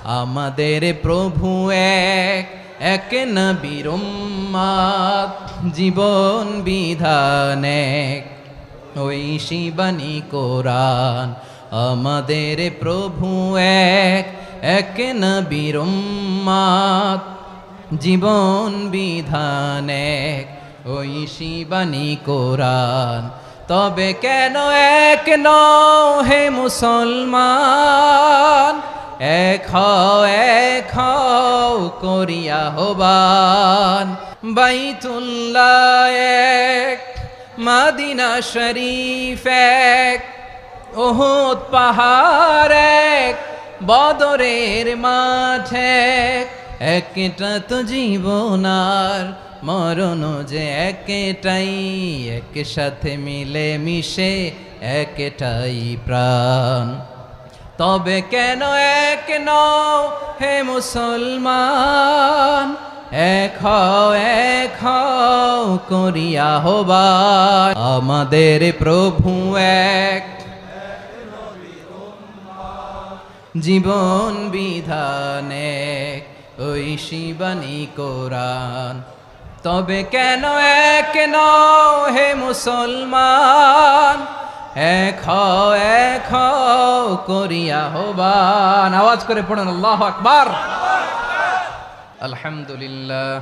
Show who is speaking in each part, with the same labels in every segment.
Speaker 1: আমাদের প্রভু এক, এক নবীর উম্মত, জীবন বিধান এক, ঐশী বাণী কোরআন। আমাদের প্রভু এক, এক নবীর উম্মত, জীবন বিধান এক, ঐশী বাণী কোরআন। তবে কেন এক নও হে মুসলমান, এক হও করিয়া আহ্বান। বাইতুল্লাহ এক, মদিনা শরীফ এক, উহুদ পাহাড় এক, বদরের মাঠ এক। একটা তো জীবন আর মরণ যে একটাই, একসাথে মিলে মিশে একটাই প্রাণ। তবে কেন এক নও হে মুসলমান, এক হও করিয়া আহ্বান। আমাদের প্রভু এক, জীবন বিধান এক, ঐশী বাণী কোরআন। তবে কেন এক নও হে মুসলমান, এক হও করিয়া আহ্বান। আওয়াজ করে পড়ুন আল্লাহু আকবার। আলহামদুলিল্লাহ,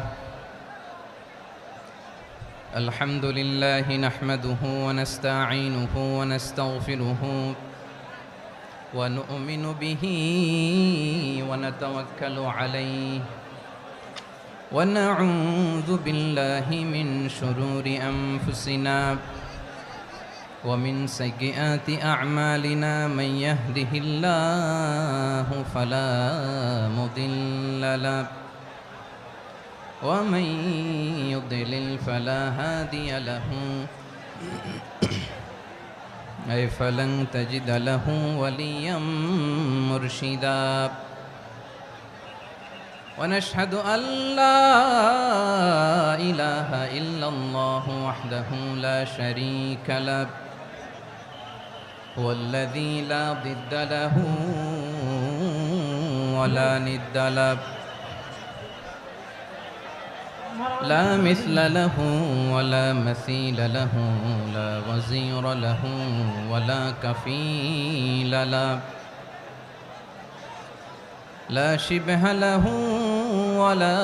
Speaker 1: আলহামদুলিল্লাহ নাহমাদুহু ওয়া নাস্তাঈনুহু ওয়া নাস্তাগফিরুহু ওয়া নু'মিনু বিহি ওয়া নাতাওয়াক্কালু আলাইহি ওয়া নাউযু বিল্লাহি মিন শুরুরি আনফুসিনা ومن سيئات أعمالنا من يهده الله فلا مضل له ومن يضلل فلا هادي له أي فلن تجد له وليا مرشدا ونشهد أن لا إله إلا الله وحده لا شريك له هو الذي لا ضد له ولا ند له لا مثل له ولا مثيل له لا وزير له ولا كفيل له لا شبه له ولا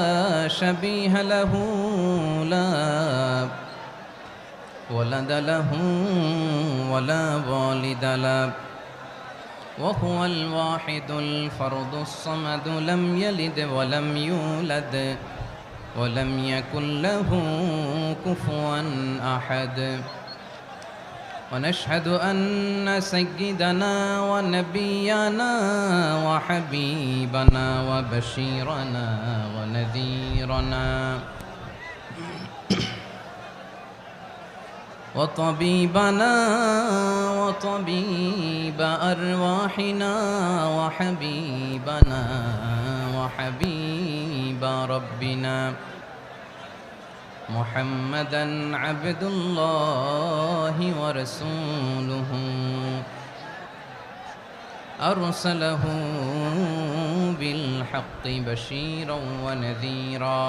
Speaker 1: شبيه له لا ولد له ولا والد له وهو الواحد الفرد الصمد لم يلد ولم يولد ولم يكن له كفوا أحد ونشهد أن سيدنا ونبينا وحبيبنا وبشيرنا ونذيرنا وطبيبنا وطبيب أرواحنا وحبيبنا وحبيب ربنا محمدا عبد الله ورسوله أرسله بالحق بشيرا ونذيرا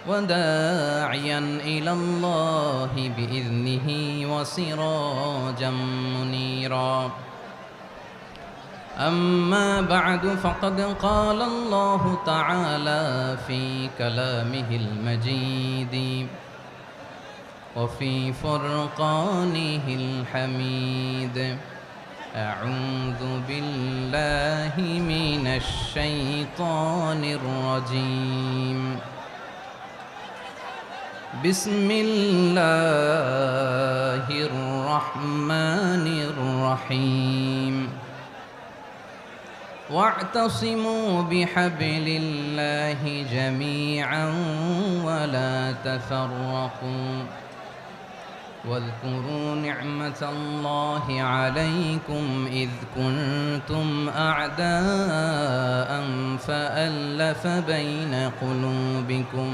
Speaker 1: وداعيا إلى الله بإذنه وسراجا منيرا أما بعد فقد قال الله تعالى في كلامه المجيد وفي فرقانه الحميد أعوذ بالله من الشيطان الرجيم بسم الله الرحمن الرحيم واعتصموا بحبل الله جميعا ولا تفرقوا واذكروا نعمة الله عليكم إذ كنتم أعداء فألف بين قلوبكم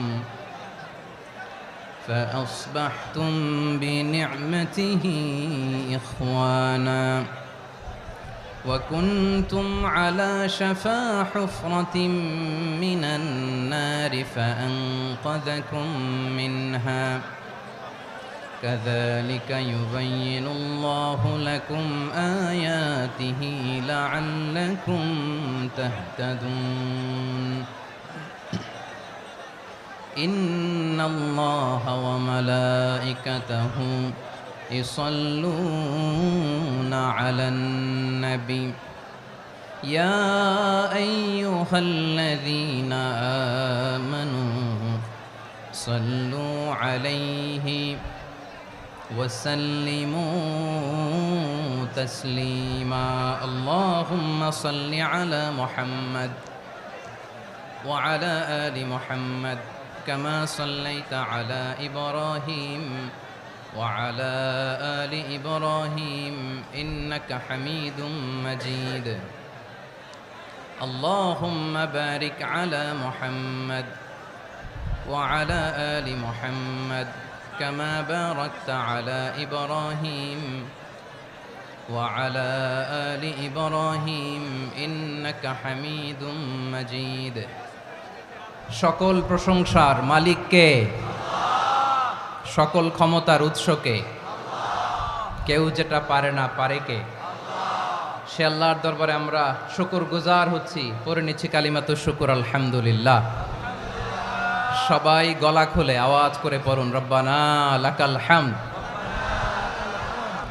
Speaker 1: فأصبحتم بنعمته إخوانا وكنتم على شفا حفرة من النار فأنقذكم منها كذلك يبين الله لكم آياته لعلكم تهتدون إن الله وملائكته يصلون على النبي يا أيها الذين آمنوا صلوا عليه وسلموا تسليما اللهم صل على محمد وعلى آل محمد كما صليت على إبراهيم وعلى آل إبراهيم إنك حميد مجيد اللهم بارك على محمد وعلى آل محمد كما باركت على إبراهيم وعلى آل إبراهيم إنك حميد مجيد সকল প্রশংসার মালিক কে? সকল ক্ষমতার উৎস কে? কেউ যেটা পারে না পারে কে? সে আল্লাহর দরবারে আমরা শুকরগুজার হচ্ছি, পড়ে নিচ্ছি কালিমাতুশ শুকর আলহামদুলিল্লাহ। সবাই গলা খুলে আওয়াজ করে পড়ুন, রব্বানা লাকাল হামদ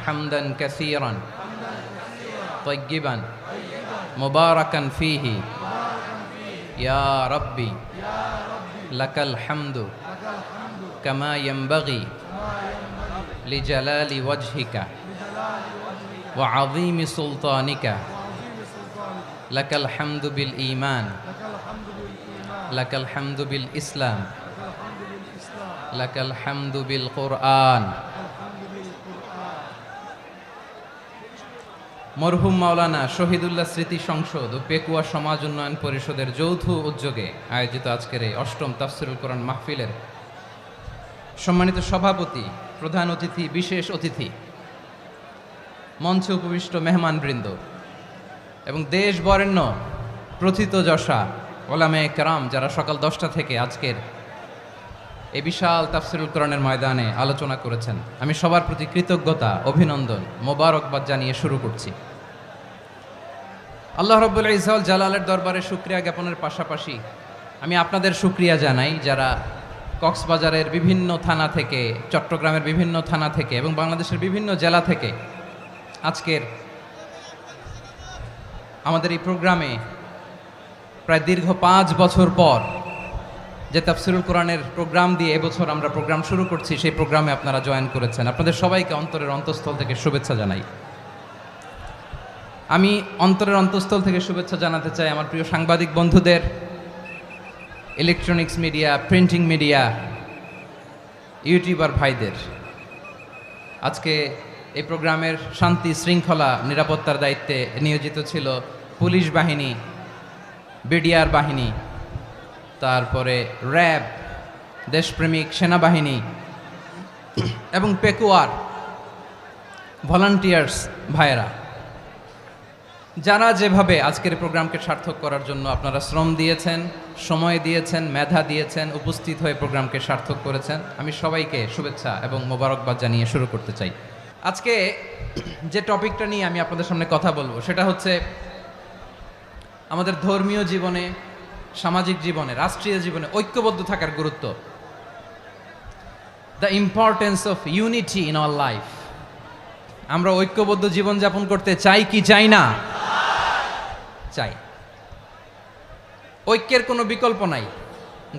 Speaker 1: হামদান কাসীরান তাইয়্যিবান মুবারাকান ফীহি ইয়া রাব্বি লাকাল হামদু কামা ইয়ানবাগি লিজালালি ওয়াজহিকা ওয়া আযীমি সুলতানিকা লাকাল হামদু বিল ঈমান লাকাল হামদু বিল ইসলাম লাকাল হামদু বিল কুরআন। মরহুম মাওলানা শহীদুল্লাহ স্মৃতি সংসদ ও পেকুয়া সমাজ উন্নয়ন পরিষদের যৌথ উদ্যোগে আয়োজিত আজকের এই অষ্টম তাফসিরুল কোরআন মাহফিলের সম্মানিত সভাপতি, প্রধান অতিথি, বিশেষ অতিথি, মঞ্চে উপবিষ্ট মেহমানবৃন্দ এবং দেশ বরেণ্য প্রথিতযশা ওলামায়ে কেরাম যারা সকাল 10টা থেকে আজকের এই বিশাল তাফসিরুল কোরআনের ময়দানে আলোচনা করেছেন, আমি সবার প্রতি কৃতজ্ঞতা, অভিনন্দন, মোবারকবাদ জানিয়ে শুরু করছি। আল্লাহ রাব্বুল ইজ্জত ওয়াল জালালের দরবারে শুকরিয়া জ্ঞাপনের পাশাপাশি আমি আপনাদের শুকরিয়া জানাই যারা কক্সবাজারের বিভিন্ন থানা থেকে, চট্টগ্রামের বিভিন্ন থানা থেকে এবং বাংলাদেশের বিভিন্ন জেলা থেকে আজকের আমাদের এই প্রোগ্রামে প্রায় দীর্ঘ 5 বছর পর যে তাফসিরুল কোরআনের প্রোগ্রাম দিয়ে এবছর আমরা প্রোগ্রাম শুরু করছি, সেই প্রোগ্রামে আপনারা জয়েন করেছেন। আপনাদের সবাইকে অন্তরের অন্তঃস্থল থেকে শুভেচ্ছা জানাই। আমি অন্তরের অন্তঃস্থল থেকে শুভেচ্ছা জানাতে চাই আমার প্রিয় সাংবাদিক বন্ধুদের, electronics media, printing media, YouTuber ভাইদের। আজকে এই প্রোগ্রামের শান্তি শৃঙ্খলা নিরাপত্তার দায়িত্বে নিয়োজিত ছিল পুলিশ বাহিনী, বিডিআর বাহিনী, তারপরে র্যাব, দেশপ্রেমিক সেনাবাহিনী এবং পেকুয়ার ভলান্টিয়ার্স ভাইয়েরা, যারা যেভাবে আজকের প্রোগ্রামকে সার্থক করার জন্য আপনারা শ্রম দিয়েছেন, সময় দিয়েছেন, মেধা দিয়েছেন, উপস্থিত হয়ে প্রোগ্রামকে সার্থক করেছেন, আমি সবাইকে শুভেচ্ছা এবং মোবারকবাদ জানিয়ে শুরু করতে চাই। আজকে যে টপিকটা নিয়ে আমি আপনাদের সামনে কথা বলবো সেটা হচ্ছে আমাদের ধর্মীয় জীবনে, সামাজিক জীবনে, রাষ্ট্রীয় জীবনে ঐক্যবদ্ধ থাকার গুরুত্ব। The importance of unity in our life. আমরা ঐক্যবদ্ধ জীবনযাপন করতে চাই কি চাই না? চাই। ঐক্যের কোনো বিকল্প নাই।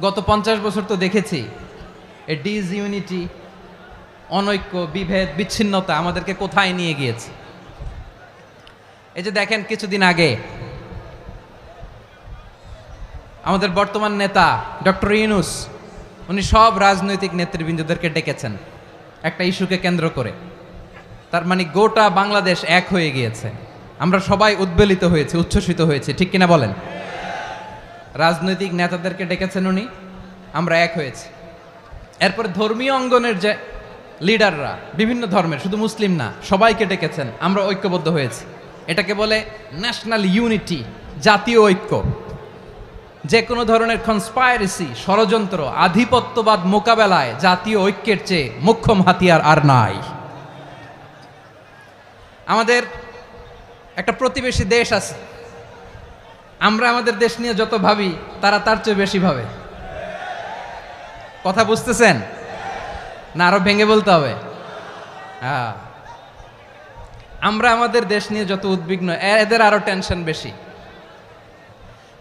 Speaker 1: গত 50 বছর তো দেখেছি এ ডিসইউনিটি, অনৈক্য, বিভেদ, বিচ্ছিন্নতা আমাদেরকে কোথায় নিয়ে গিয়েছে। এই যে দেখেন, কিছুদিন আগে আমাদের বর্তমান নেতা ডক্টর ইউনূস, উনি সব রাজনৈতিক নেতৃবৃন্দদেরকে ডেকেছেন একটা ইস্যুকে কেন্দ্র করে। তার মানে গোটা বাংলাদেশ এক হয়ে গিয়েছে। আমরা সবাই উদ্বেলিত হয়েছি, উচ্ছ্বসিত হয়েছি, ঠিক কিনা বলেন? রাজনৈতিক নেতাদেরকে ডেকেছেন উনি, আমরা এক হয়েছি। এরপর ধর্মীয় অঙ্গনের যে লিডাররা, বিভিন্ন ধর্মের, শুধু মুসলিম না, সবাইকে ডেকেছেন, আমরা ঐক্যবদ্ধ হয়েছি। এটাকে বলে ন্যাশনাল ইউনিটি, জাতীয় ঐক্য। যে কোনো ধরনের কনস্পাইরেসি, ষড়যন্ত্র, আধিপত্যবাদ মোকাবেলায় জাতীয় ঐক্যের চেয়ে মোক্ষম হাতিয়ার আর নাই। আমাদের একটা প্রতিবেশী দেশ আছে, আমরা আমাদের দেশ নিয়ে যত ভাবি তারা তার চেয়ে বেশি ভাবে। কথা বুঝতেছেন না? আরো ভেঙে বলতে হবে। হ্যাঁ, আমরা আমাদের দেশ নিয়ে যত উদ্বিগ্ন, এদের আরো টেনশন বেশি।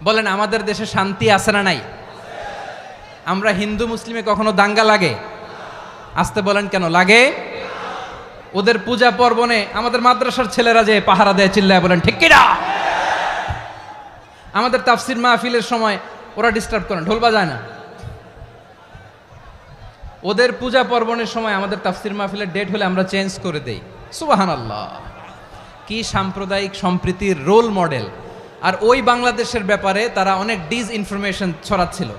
Speaker 1: বলেন, আমাদের দেশে শান্তি আছে না নাই? আমরা হিন্দু মুসলিমে কখনো দাঙ্গা লাগে? আসতে বলেন, কেন লাগে? ওদের পূজা পার্বণে আমাদের মাদ্রাসার ছেলেরা যে পাহারা দেয়, চিল্লায় বলেন ঠিক কিনা? আমাদের তাফসির মাহফিলের সময় ওরা ডিস্টার্ব করেন, ঢোল বাজায় না। ওদের পূজা পার্বণের সময় আমাদের তাফসির মাহফিলের ডেট হলে আমরা চেঞ্জ করে দেই। সুবহানাল্লাহ, কি সাম্প্রদায়িক সম্প্রীতির রোল মডেল। আর ওই বাংলাদেশের ব্যাপারে তারা অনেক ডিসইনফরমেশন ছড়াচ্ছিল।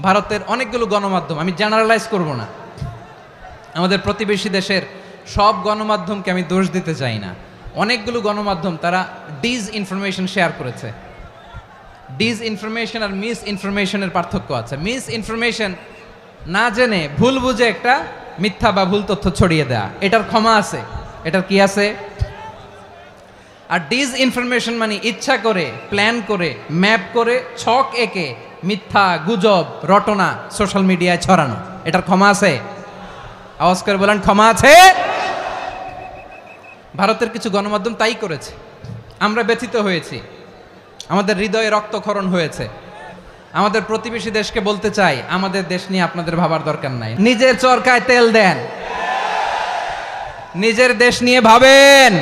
Speaker 1: ভারতের অনেকগুলো গণমাধ্যম, আমি জেনারেলাইজ করব না, আমাদের প্রতিবেশী দেশের সব গণমাধ্যমকে আমি দোষ দিতে চাই না, অনেকগুলো গণমাধ্যম তারা ডিসইনফরমেশন শেয়ার করেছে। ডিসইনফরমেশন আর মিস ইনফরমেশনের পার্থক্য আছে। মিস ইনফরমেশন না জেনে ভুল বুঝে একটা মিথ্যা বা ভুল তথ্য ছড়িয়ে দেয়া, এটার ক্ষমা আছে, এটার কি আছে। আর ডিসইনফরমেশন মানে ইচ্ছা করে, প্ল্যান করে, ম্যাপ করে, ছক এঁকে মিথ্যা, গুজব, রটনা সোশ্যাল মিডিয়ায় ছড়ানো, এটার ক্ষমা আছে? আওয়াজ করে বলেন, ক্ষমা আছে? ভারতের কিছু গণমাধ্যম তাই করেছে, আমরা ব্যথিত হয়েছি, আমাদের হৃদয়ে রক্তক্ষরণ হয়েছে। আমাদের প্রতিবেশী দেশকে বলতে চাই, আমাদের দেশ নিয়ে আপনাদের ভাবার দরকার নাই, নিজের চরকায় তেল দেন, নিজের দেশ নিয়ে ভাবেন।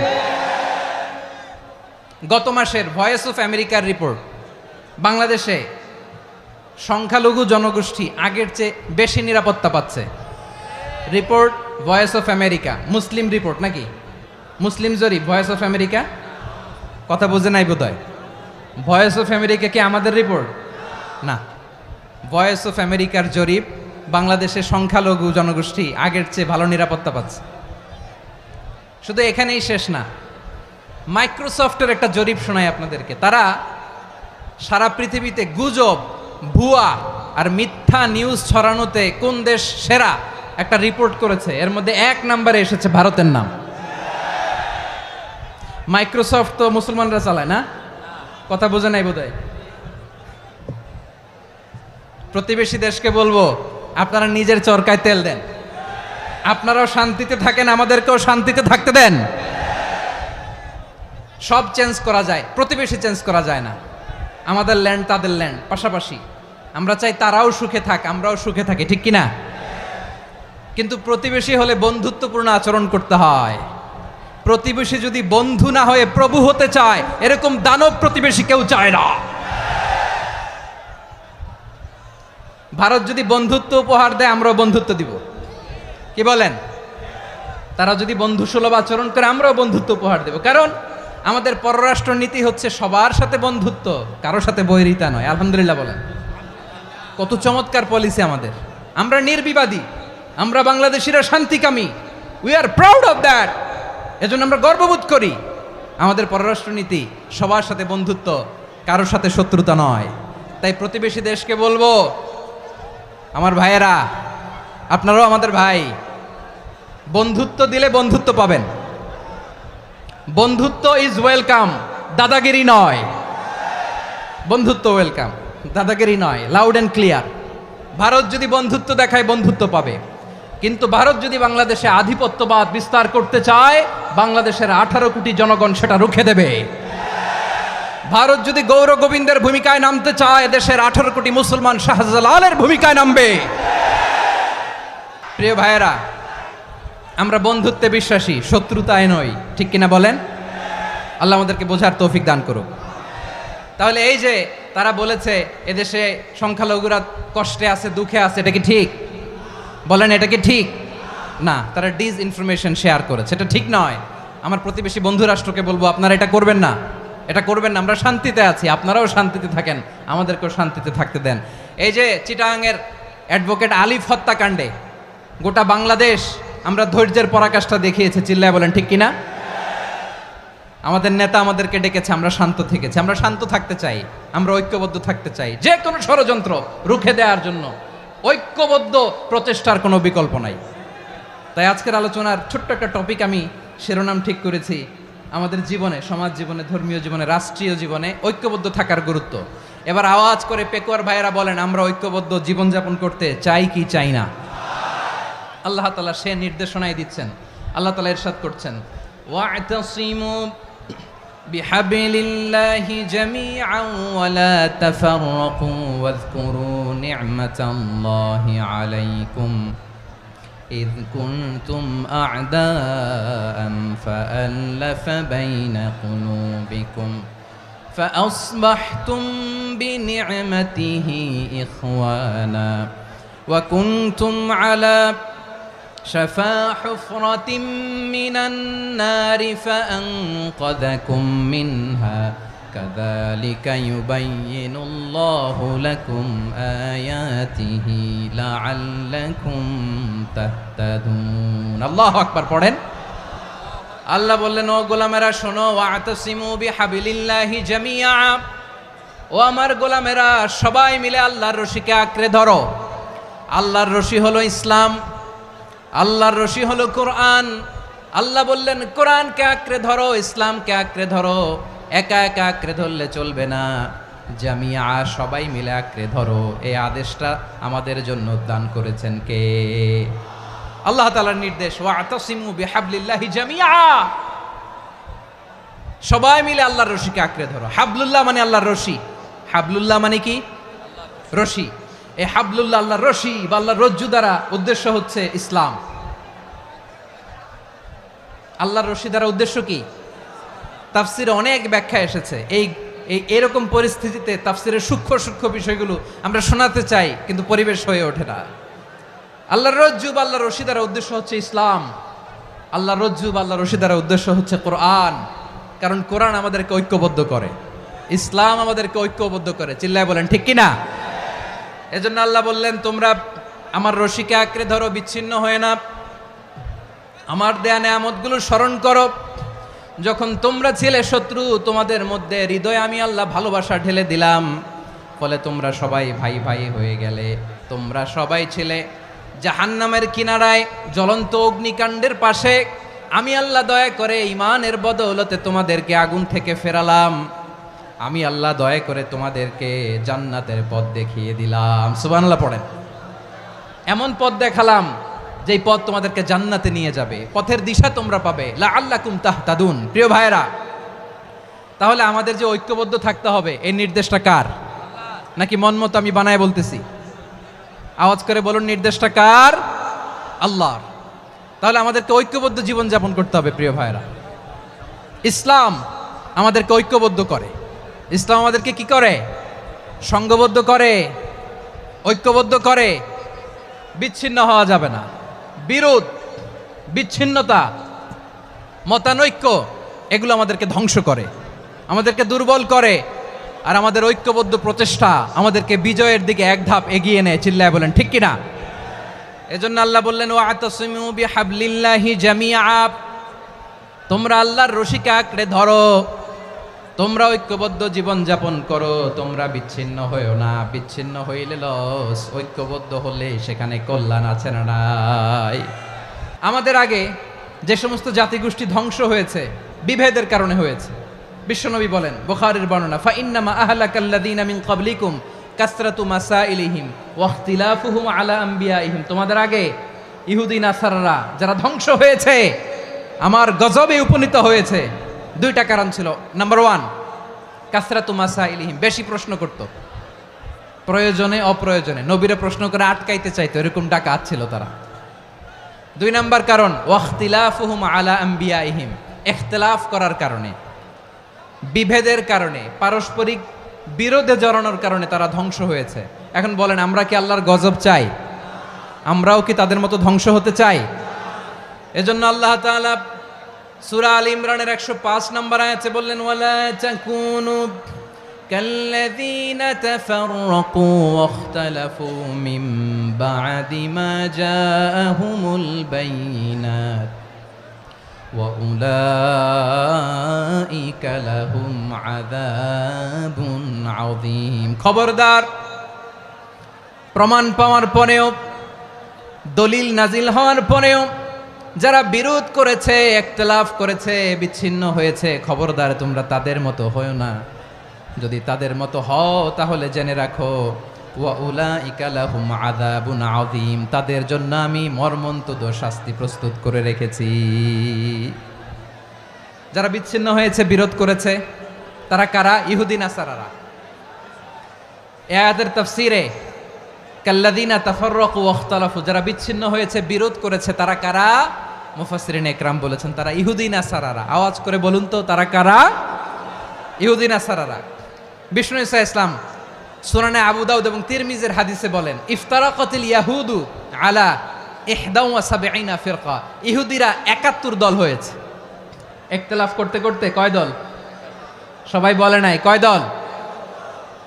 Speaker 1: গত মাসের ভয়েস অফ আমেরিকার রিপোর্ট, বাংলাদেশে সংখ্যালঘু জনগোষ্ঠী আগের চেয়ে বেশি নিরাপত্তা পাচ্ছে। Report voice of America, Muslim report নাকি? মুসলিম জরিপ, ভয়েস অফ আমেরিকা। কথা বুঝে নাই বোধহয়। ভয়েস অফ আমেরিকা কি আমাদের রিপোর্ট? না, ভয়েস অফ আমেরিকার জরিপ, বাংলাদেশের সংখ্যালঘু জনগোষ্ঠী আগের চেয়ে ভালো নিরাপত্তা পাচ্ছে। শুধু এখানেই শেষ না, মাইক্রোসফটের একটা জরিপ শোনায় আপনাদেরকে। তারা সারা পৃথিবীতে গুজব, ভুয়া আর মিথ্যা নিউজ ছড়ানোতে কোন দেশ সেরা একটা রিপোর্ট করেছে। এর মধ্যে 1 নম্বরে এসেছে ভারতের নাম। মাইক্রোসফট তো মুসলমানরা চালায় না? কথা বোঝে নাই বোধহয়। প্রতিবেশী দেশকে বলবো, আপনারা নিজের চরকায় তেল দেন, আপনারাও শান্তিতে থাকেন, আমাদেরকেও শান্তিতে থাকতে দেন। সব চেঞ্জ করা যায়, প্রতিবেশী চেঞ্জ করা যায় না। আমাদের ল্যান্ড তাদের ল্যান্ড, পাশাপাশি। আমরা চাই তারাও সুখে থাক, আমরাও সুখে থাকি, ঠিক কিনা? কিন্তু প্রতিবেশী হলে বন্ধুত্বপূর্ণ আচরণ করতে হয়। প্রতিবেশী যদি বন্ধু না হয়ে প্রভু হতে চায়, এরকম দানব প্রতিবেশী কেউ চায় না। ভারত যদি বন্ধুত্ব উপহার দেয়, আমরাও বন্ধুত্ব দিব, কি বলেন? তারা যদি বন্ধু সুলভ আচরণ করে, আমরাও বন্ধুত্ব উপহার দেব। কারণ আমাদের পররাষ্ট্র নীতি হচ্ছে সবার সাথে বন্ধুত্ব, কারোর সাথে বৈরিতা নয়। আলহামদুলিল্লাহ বলেন, কত চমৎকার পলিসি আমাদের। আমরা নির্বিবাদী, আমরা বাংলাদেশিরা শান্তিকামী, we are proud of that. এজন্য আমরা গর্ববোধ করি। আমাদের পররাষ্ট্র নীতি সবার সাথে বন্ধুত্ব, কারোর সাথে শত্রুতা নয়। তাই প্রতিবেশী দেশকে বলবো, আমার ভাইয়েরা, আপনারাও আমাদের ভাই, বন্ধুত্ব দিলে বন্ধুত্ব পাবেন। বন্ধুত্ব ইজ ওয়েলকাম, দাদাগিরি নয়। বন্ধুত্ব ওয়েলকাম, দাদাগিরি নয়, লাউড অ্যান্ড ক্লিয়ার। ভারত যদি বন্ধুত্ব দেখায়, বন্ধুত্ব পাবে। কিন্তু ভারত যদি বাংলাদেশে আধিপত্যবাদ বিস্তার করতে চায়, বাংলাদেশের 18 কোটি জনগণ সেটা রুখে দেবে। ভারত যদি গৌর গোবিন্দের ভূমিকায় নামতে চায়, দেশের 18 কোটি মুসলমান শাহজালালের ভূমিকায় নামবে। প্রিয় ভাইয়েরা, আমরা বন্ধুত্বে বিশ্বাসী, শত্রুতায় নই, ঠিক কিনা বলেন? আল্লাহ আমাদেরকে বোঝার তৌফিক দান করুক। তাহলে এই যে তারা বলেছে এদেশে সংখ্যালঘুরা কষ্টে আছে, দুঃখে আছে, এটা কি ঠিক? বলেন, এটা কি ঠিক? না, তারা ডিসইনফরমেশন শেয়ার করেছে, এটা ঠিক নয়। আমার প্রতিবেশী বন্ধু রাষ্ট্রকে বলবো, আপনারা এটা করবেন না, এটা করবেন না। আমরা শান্তিতে আছি, আপনারাও শান্তিতে থাকেন, আমাদেরকেও শান্তিতে থাকতে দেন। এই যে চিটাগাংয়ের অ্যাডভোকেট আলিফ হত্যাকাণ্ডে গোটা বাংলাদেশ আমরা ধৈর্যের পরাকাষ্ঠা দেখিয়েছে, চিল্লায় বলেন ঠিক কিনা? আমাদের নেতা আমাদেরকে ডেকেছে, আমরা শান্ত থেকেছি। আমরা শান্ত থাকতে চাই, আমরা ঐক্যবদ্ধ থাকতে চাই, যে কোনো ষড়যন্ত্র রুখে দেওয়ার জন্য ঐক্যবদ্ধ প্রচেষ্টার কোনো বিকল্প নাই। তাই আজকের আলোচনার ছোট্ট একটা টপিক আমি শিরোনাম ঠিক করেছি, আমাদের জীবনে, সমাজ জীবনে, ধর্মীয় জীবনে, রাষ্ট্রীয় জীবনে ঐক্যবদ্ধ থাকার গুরুত্ব। এবার আওয়াজ করে পেকুয়ার ভাইয়েরা বলেন, আমরা ঐক্যবদ্ধ জীবনযাপন করতে চাই কি চাই না? আল্লাহ তাআলা সে নির্দেশনাই দিচ্ছেন। আল্লাহ তাআলা ইরশাদ করছেন, ওয়া'তাসিমু বিহাবলিল্লাহি জামিআন ওয়া লা তাফাররাকু ওয়াযকুরু নি'মাতাল্লাহি আলাইকুম إذ كنتم أعداء فألف بين قلوبكم فأصبحتم بنعمته إخوانا وكنتم على شفا حفرة من النار فأنقذكم منها كذلك يبين الله لكم آياته لعلكم تهتدون الله أكبر পড়েন। আল্লাহ বললেন, ও গোলামেরা শোনো, ওয়া'তাসিমু বিহাবলিল্লাহি জামিআ, ও আমার গোলামেরা সবাই মিলে আল্লাহর রশিকে আঁকড়ে ধরো। আল্লাহর রশি হলো ইসলাম, আল্লাহর রশি হলো কোরআন। আল্লাহ বললেন কোরআনকে আঁকড়ে ধরো, ইসলামকে আঁকড়ে ধরো। একা একা আঁকড়ে ধরলে চলবে না, জামিয়া সবাই মিলে আঁকড়ে ধরো। এই আদেশটা আমাদের জন্য দান করেছেন কে? আল্লাহ তাআলার নির্দেশ, ওয়া'তাসিমু বিহাবলিল্লাহি জামিআ, সবাই মিলে আল্লাহর রশিকে আঁকড়ে ধরো। হাবলুল্লাহ মানে আল্লাহর রশি। হাবলুল্লাহ মানে কি? রশি। এই হাবলুল্লাহ আল্লাহর রশি বা আল্লাহর রজ্জু দ্বারা উদ্দেশ্য হচ্ছে ইসলাম। আল্লাহর রশি দ্বারা উদ্দেশ্য কি? তাফসিরে অনেক ব্যাখ্যা এসেছে। এরকম পরিস্থিতিতে তাফসিরের সূক্ষ্ম সূক্ষ্ম বিষয়গুলো আমরা শোনাতে চাই, কিন্তু পরিবেশ হয়ে ওঠে না। আল্লাহর রজ্জু বা আল্লাহর রশি দ্বারা উদ্দেশ্য হচ্ছে ইসলাম। আল্লাহর রজ্জু বা আল্লাহর রশি দ্বারা উদ্দেশ্য হচ্ছে কোরআন, কারণ কোরআন আমাদেরকে ঐক্যবদ্ধ করে, ইসলাম আমাদেরকে ঐক্যবদ্ধ করে। চিল্লায় বলেন ঠিক কিনা? এজন্য আল্লাহ বললেন, তোমরা আমার রশিকে আঁকড়ে ধরো, বিচ্ছিন্ন হয়ে না। আমার দেয়া নেয়ামতগুলো স্মরণ করো। যখন তোমরা ছিলে শত্রু, তোমাদের মধ্যে হৃদয়ে আমি আল্লাহ ভালোবাসা ঢেলে দিলাম, ফলে তোমরা সবাই ভাই ভাই হয়ে গেলে। তোমরা সবাই ছিলে জাহান্নামের কিনারায়, জ্বলন্ত অগ্নিকাণ্ডের পাশে। আমি আল্লাহ দয়া করে ঈমানের বদৌলতে তোমাদেরকে আগুন থেকে ফেরালাম। আমি আল্লাহ দয়া করে তোমাদেরকে জান্নাতের পথ দেখিয়ে দিলাম। সুবহানাল্লাহ পড়েন। এমন পথ দেখালাম যেই পথ তোমাদেরকে জান্নাতে নিয়ে যাবে, পথের দিশা তোমরা পাবে। লাআল্লাকুম তাহতাদুন। প্রিয় ভাইয়েরা, তাহলে আমাদের যে ঐক্যবদ্ধ থাকতে হবে, এই নির্দেশটা কার? নাকি মন মতো আমি বানায় বলতেছি? আওয়াজ করে বলুন, নির্দেশটা কার? আল্লাহর। তাহলে আমাদেরকে ঐক্যবদ্ধ জীবনযাপন করতে হবে। প্রিয় ভাইয়েরা, ইসলাম আমাদেরকে ঐক্যবদ্ধ করে। ইসলাম আমাদেরকে কি করে? সংঘবদ্ধ করে, ঐক্যবদ্ধ করে। বিচ্ছিন্ন হওয়া যাবে না। বিরোধ, বিচ্ছিন্নতা, মতানৈক্য, এগুলো আমাদেরকে ধ্বংস করে, আমাদেরকে দুর্বল করে। আর আমাদের ঐক্যবদ্ধ প্রচেষ্টা আমাদেরকে বিজয়ের দিকে এক ধাপ এগিয়ে নেয়। চিল্লায় বলেন ঠিক কিনা? এজন্য আল্লাহ বললেন, ওয়া'তাসিমু বিহাবলিল্লাহি জামিআ, তোমরা আল্লাহর রশিকে আঁকড়ে ধরো, তোমরা ঐক্যবদ্ধ জীবন যাপন করো, তোমরা বিচ্ছিন্ন হইও না। বিচ্ছিন্ন হইলে লস, ঐক্যবদ্ধ হলে সেখানে কল্যাণ আছে না নাই? আমাদের আগে যে সমস্ত জাতিগোষ্ঠী ধ্বংস হয়েছে, বিভেদের কারণে হয়েছে। বিশ্বনবী বলেন, বুখারীর বর্ণনা, ফাইন্নামা আহলাকাল্লাযীনা মিন ক্বাবলিকুম কাসরাতু মাসাইলিহিম ওয়া ইখতিলাফুহুম আলা আম্বিয়াইহিম। তোমাদের আগে ইহুদি নাসারারা যারা ধ্বংস হয়েছে, আমার গজবে উপনীত হয়েছে, দুইটা কারণ ছিল। নাম্বার 1, কাসরাতু মাসাইলিহিম, বেশি প্রশ্ন করত, প্রয়োজনে অপ্রয়োজনে নবীরে প্রশ্ন করে আটকাইতে চাইতো, এরকম ডাকাত ছিল তারা। 2 নাম্বার কারণ, ওয়াখতিলাফুহুম আলা আম্বিয়াইহিম, ইখতিলাফ করার কারণে, বিভেদের কারণে, পারস্পরিক বিরোধে জড়ানোর কারণে তারা ধ্বংস হয়েছে। এখন বলেন, আমরা কি আল্লাহর গজব চাই? আমরাও কি তাদের মতো ধ্বংস হতে চাই? এজন্য আল্লাহ তাআলা সূরা আল ইমরানের 105 নম্বর আয়াতে বললেন, ওয়ালা তাকুনু কাল্লাযীনা তাফাররাকু ওয়াখতালাফু মিন বা'দি মা জাআহুমুল বাইয়িনাত ওয়া উলাইকা লাহুম আযাবুন আযীম। খবরদার, প্রমাণ পাওয়ার পরেও, দলিল নাজিল হওয়ার পরেও যারা বিরোধ করেছে, ইখতিলাফ করেছে, বিচ্ছিন্ন হয়েছে, খবরদার তোমরা তাদের মতো হয়ো না। যদি তাদের মতো হও তাহলে জেনে রাখো, ওয়া উলাইকা লাহুম আযাবুন আযীম, তাদের জন্য আমি মর্মন্তুদ শাস্তি প্রস্তুত করে রেখেছি। যারা বিচ্ছিন্ন হয়েছে, বিরোধ করেছে, তারা কারা? ইহুদি নাসারারা। এই আয়াতের তাফসীরে কাল্লাযীনা তাফাররাকু ওয়াখতালাফু, যারা বিচ্ছিন্ন হয়েছে, বিরোধ করেছে, তারা কারা? মুফাসসিরিন ইকরাম বলেছেন তারা ইহুদি নাসারারা। আওয়াজ করে বলুন তো, তারা কারা? ইহুদি নাসারারা। বিষ্ণু ঈসা ইসলাম সুনানে আবু দাউদ এবং তিরমিজির হাদিসে বলেন, ইফতারাকাতিল ইয়াহুদু আলা 71 ফিরকা, ইহুদিরা 71 দল হয়েছে। ইখতিলাফ করতে করতে কয় দল? সবাই বলে নাই, কয় দল?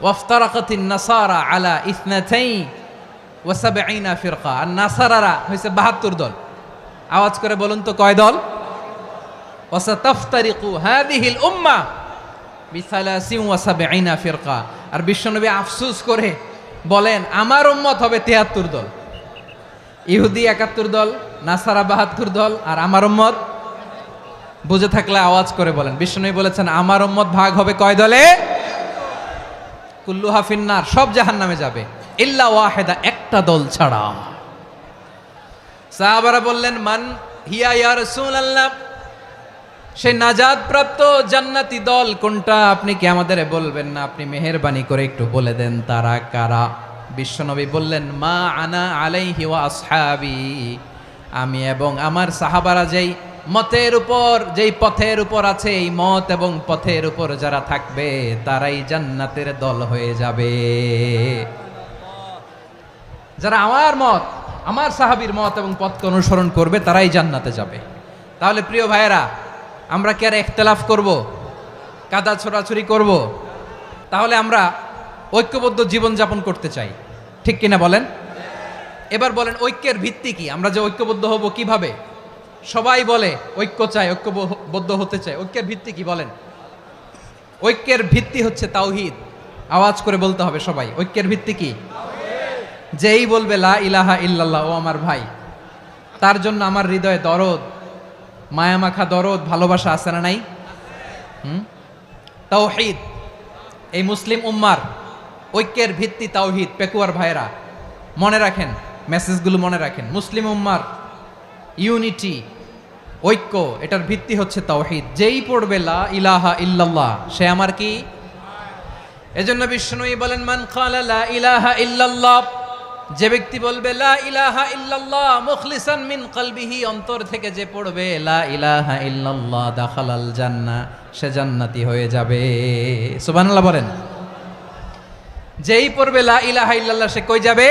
Speaker 1: ওয়াফতারাকাতিন নাসারা আলা 72 ফিরকা, আর নাসারারা হয়েছে 72 দল। আওয়াজ করে বলুন তো, কয় দল? ওয়াসাতাফতারিকু হাযিহিল উম্মাহ বি73 ফিরকা। আর বিশ্বনবী আফসোস করে বলেন, আমার উম্মত হবে 73 দল। ইহুদি 71 দল, নাসারা 72 দল, আর আমার উম্মত, বুঝে থাকলে আওয়াজ করে বলেন। বিশ্বনবী বলেছেন আমার উম্মত ভাগ হবে কয় দলে? কুল্লুহা ফিন্নার, সব জাহান্নামে যাবে, ইল্লা ওয়াহিদা, একটা দল ছাড়া। সাহাবারা বললেন, মান হিয়া ইয়া রাসূলুল্লাহ, সেই নাজাত প্রাপ্ত জান্নাতি দল কোনটা? আপনি কি আমাদের বলবেন না? আপনি মেহেরবানি করে একটু বলে দেন তারা কারা। বিশ্বনবী বললেন, মা আনা আলাইহি ওয়া আসহাবি, আমি এবং আমার সাহাবারা যেই মতের উপর, যেই পথের উপর আছে, এই মত এবং পথের উপর যারা থাকবে তারাই জান্নাতের দল হয়ে যাবে। যারা আমার মত, আমার সাহাবীর মত এবং পথকে অনুসরণ করবে তারাই জান্নাতে যাবে। তাহলে প্রিয় ভাইয়েরা, আমরা কি আর ইখতিলাফ করব, কাদা ছোড়াছুরি করব? তাহলে আমরা ঐক্যবদ্ধ জীবনযাপন করতে চাই, ঠিক কিনা বলেন? এবার বলেন, ঐক্যের ভিত্তি কি? আমরা যে ঐক্যবদ্ধ হব কিভাবে? সবাই বলে ঐক্য চাই, ঐক্যবদ্ধ হতে চাই, ঐক্যের ভিত্তি কি বলেন? ঐক্যের ভিত্তি হচ্ছে তাওহীদ। আওয়াজ করে বলতে হবে সবাই, ঐক্যের ভিত্তি কি? যেই বলবে লা ইলাহা ইল্লাল্লাহ, ও আমার ভাই, তার জন্য আমার হৃদয়ে দরদ, মায়ামাখা দরদ, ভালোবাসা আছে না নাই? তাওহীদ, এই মুসলিম উম্মার ঐক্যের ভিত্তি তাওহীদ। পেকুয়ার ভাইরা মনে রাখেন, মেসেজগুলো মনে রাখেন। মুসলিম উম্মার ইউনিটি, ঐক্য, এটার ভিত্তি হচ্ছে তাওহীদ। যেই পড়বে লা ইলাহা ইল্লাল্লাহ, সে আমার কি? এজন্য বিষ্ণুই বলেন, মান ক্বালা লা ইলাহা ইল্লাল্লাহ, যে ব্যক্তি বলবে লা ইলাহা ইল্লাল্লাহ মুখলিসান মিন কলবিহি, অন্তর থেকে যে পড়বে লা ইলাহা ইল্লাল্লাহ, দাখালাল জান্নাহ, সে জান্নাতি হয়ে যাবে। সুবহানাল্লাহ বলেন। যেই পড়বে লা ইলাহা ইল্লাল্লাহ, সে কই যাবে?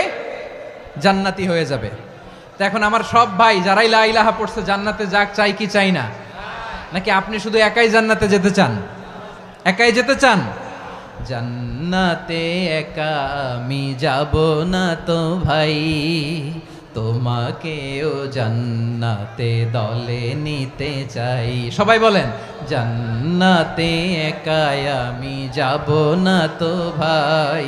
Speaker 1: জান্নাতি হয়ে যাবে। তো এখন আমার সব ভাই যারাই লা ইলাহা পড়ছে জান্নাতে যাক, চাই কি চাই না? নাকি আপনি শুধু একাই জান্নাতে যেতে চান? একাই যেতে চান? জান্নাতে একা আমি যাব না তো ভাই, তোমাকেও জান্নাতে দলে নিতে চাই। সবাই বলেন, জান্নাতে একা আমি যাব না তো ভাই,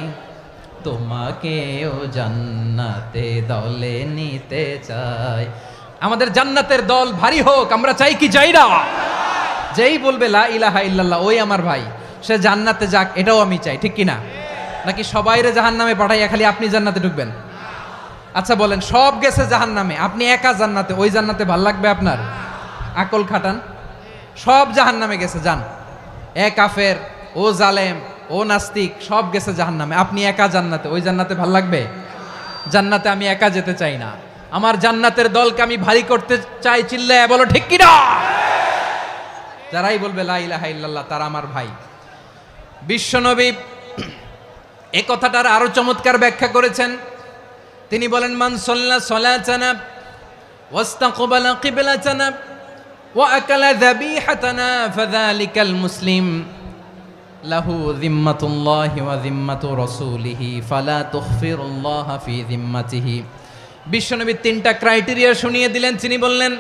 Speaker 1: তোমাকেও জান্নাতে দলে নিতে চাই। আমাদের জান্নাতের দল ভারী হোক, আমরা চাই কি চাই না? যেই বলবে লা ইলাহা ইল্লাল্লাহ, ওই আমার ভাই, সে জান্নাতে যাক, এটাও আমি চাই, ঠিক কিনা? নাকি সবাইরে জাহান্নামে পাঠাইয়া খালি আপনি জান্নাতে ঢুকবেন? আচ্ছা বলেন, সব গেছে জাহান্নামে, আপনি একা জান্নাতে, ওই জান্নাতে ভাল লাগবে আপনার? আকল খাটান। সব জাহান্নামে গেছে, যান। এ কাফের, ও জালেম, ও নাস্তিক, সব গেছে জাহান্নামে, আপনি একা জান্নাতে, ওই জান্নাতে ভাল লাগবে? জান্নাতে আমি একা যেতে চাই না, আমার জান্নাতের দলকে আমি ভারী করতে চাই। চিল্লায় বলো ঠিক কিনা? যারাই বলবে লা ইলাহা ইল্লাল্লাহ, তারা আমার ভাই। বিশ্বনবী এই কথাটার আরো চমৎকার ব্যাখ্যা করেছেন। তিনি বলেন, মান সাল্লা সালাতানা ওয়াস্তাকবালা কিবলাতানা ওয়া আকালা যাবিহাতানা ফাযালিকাল মুসলিম লাহু যিম্মাতুল্লাহি ওয়া যিম্মাতু রাসূলিহি ফালা তুখফিরুল্লাহা ফি যিম্মাতিহি। বিশ্বনবী তিনটা ক্রাইটেরিয়া শুনিয়ে দিলেন। তিনি বললেন,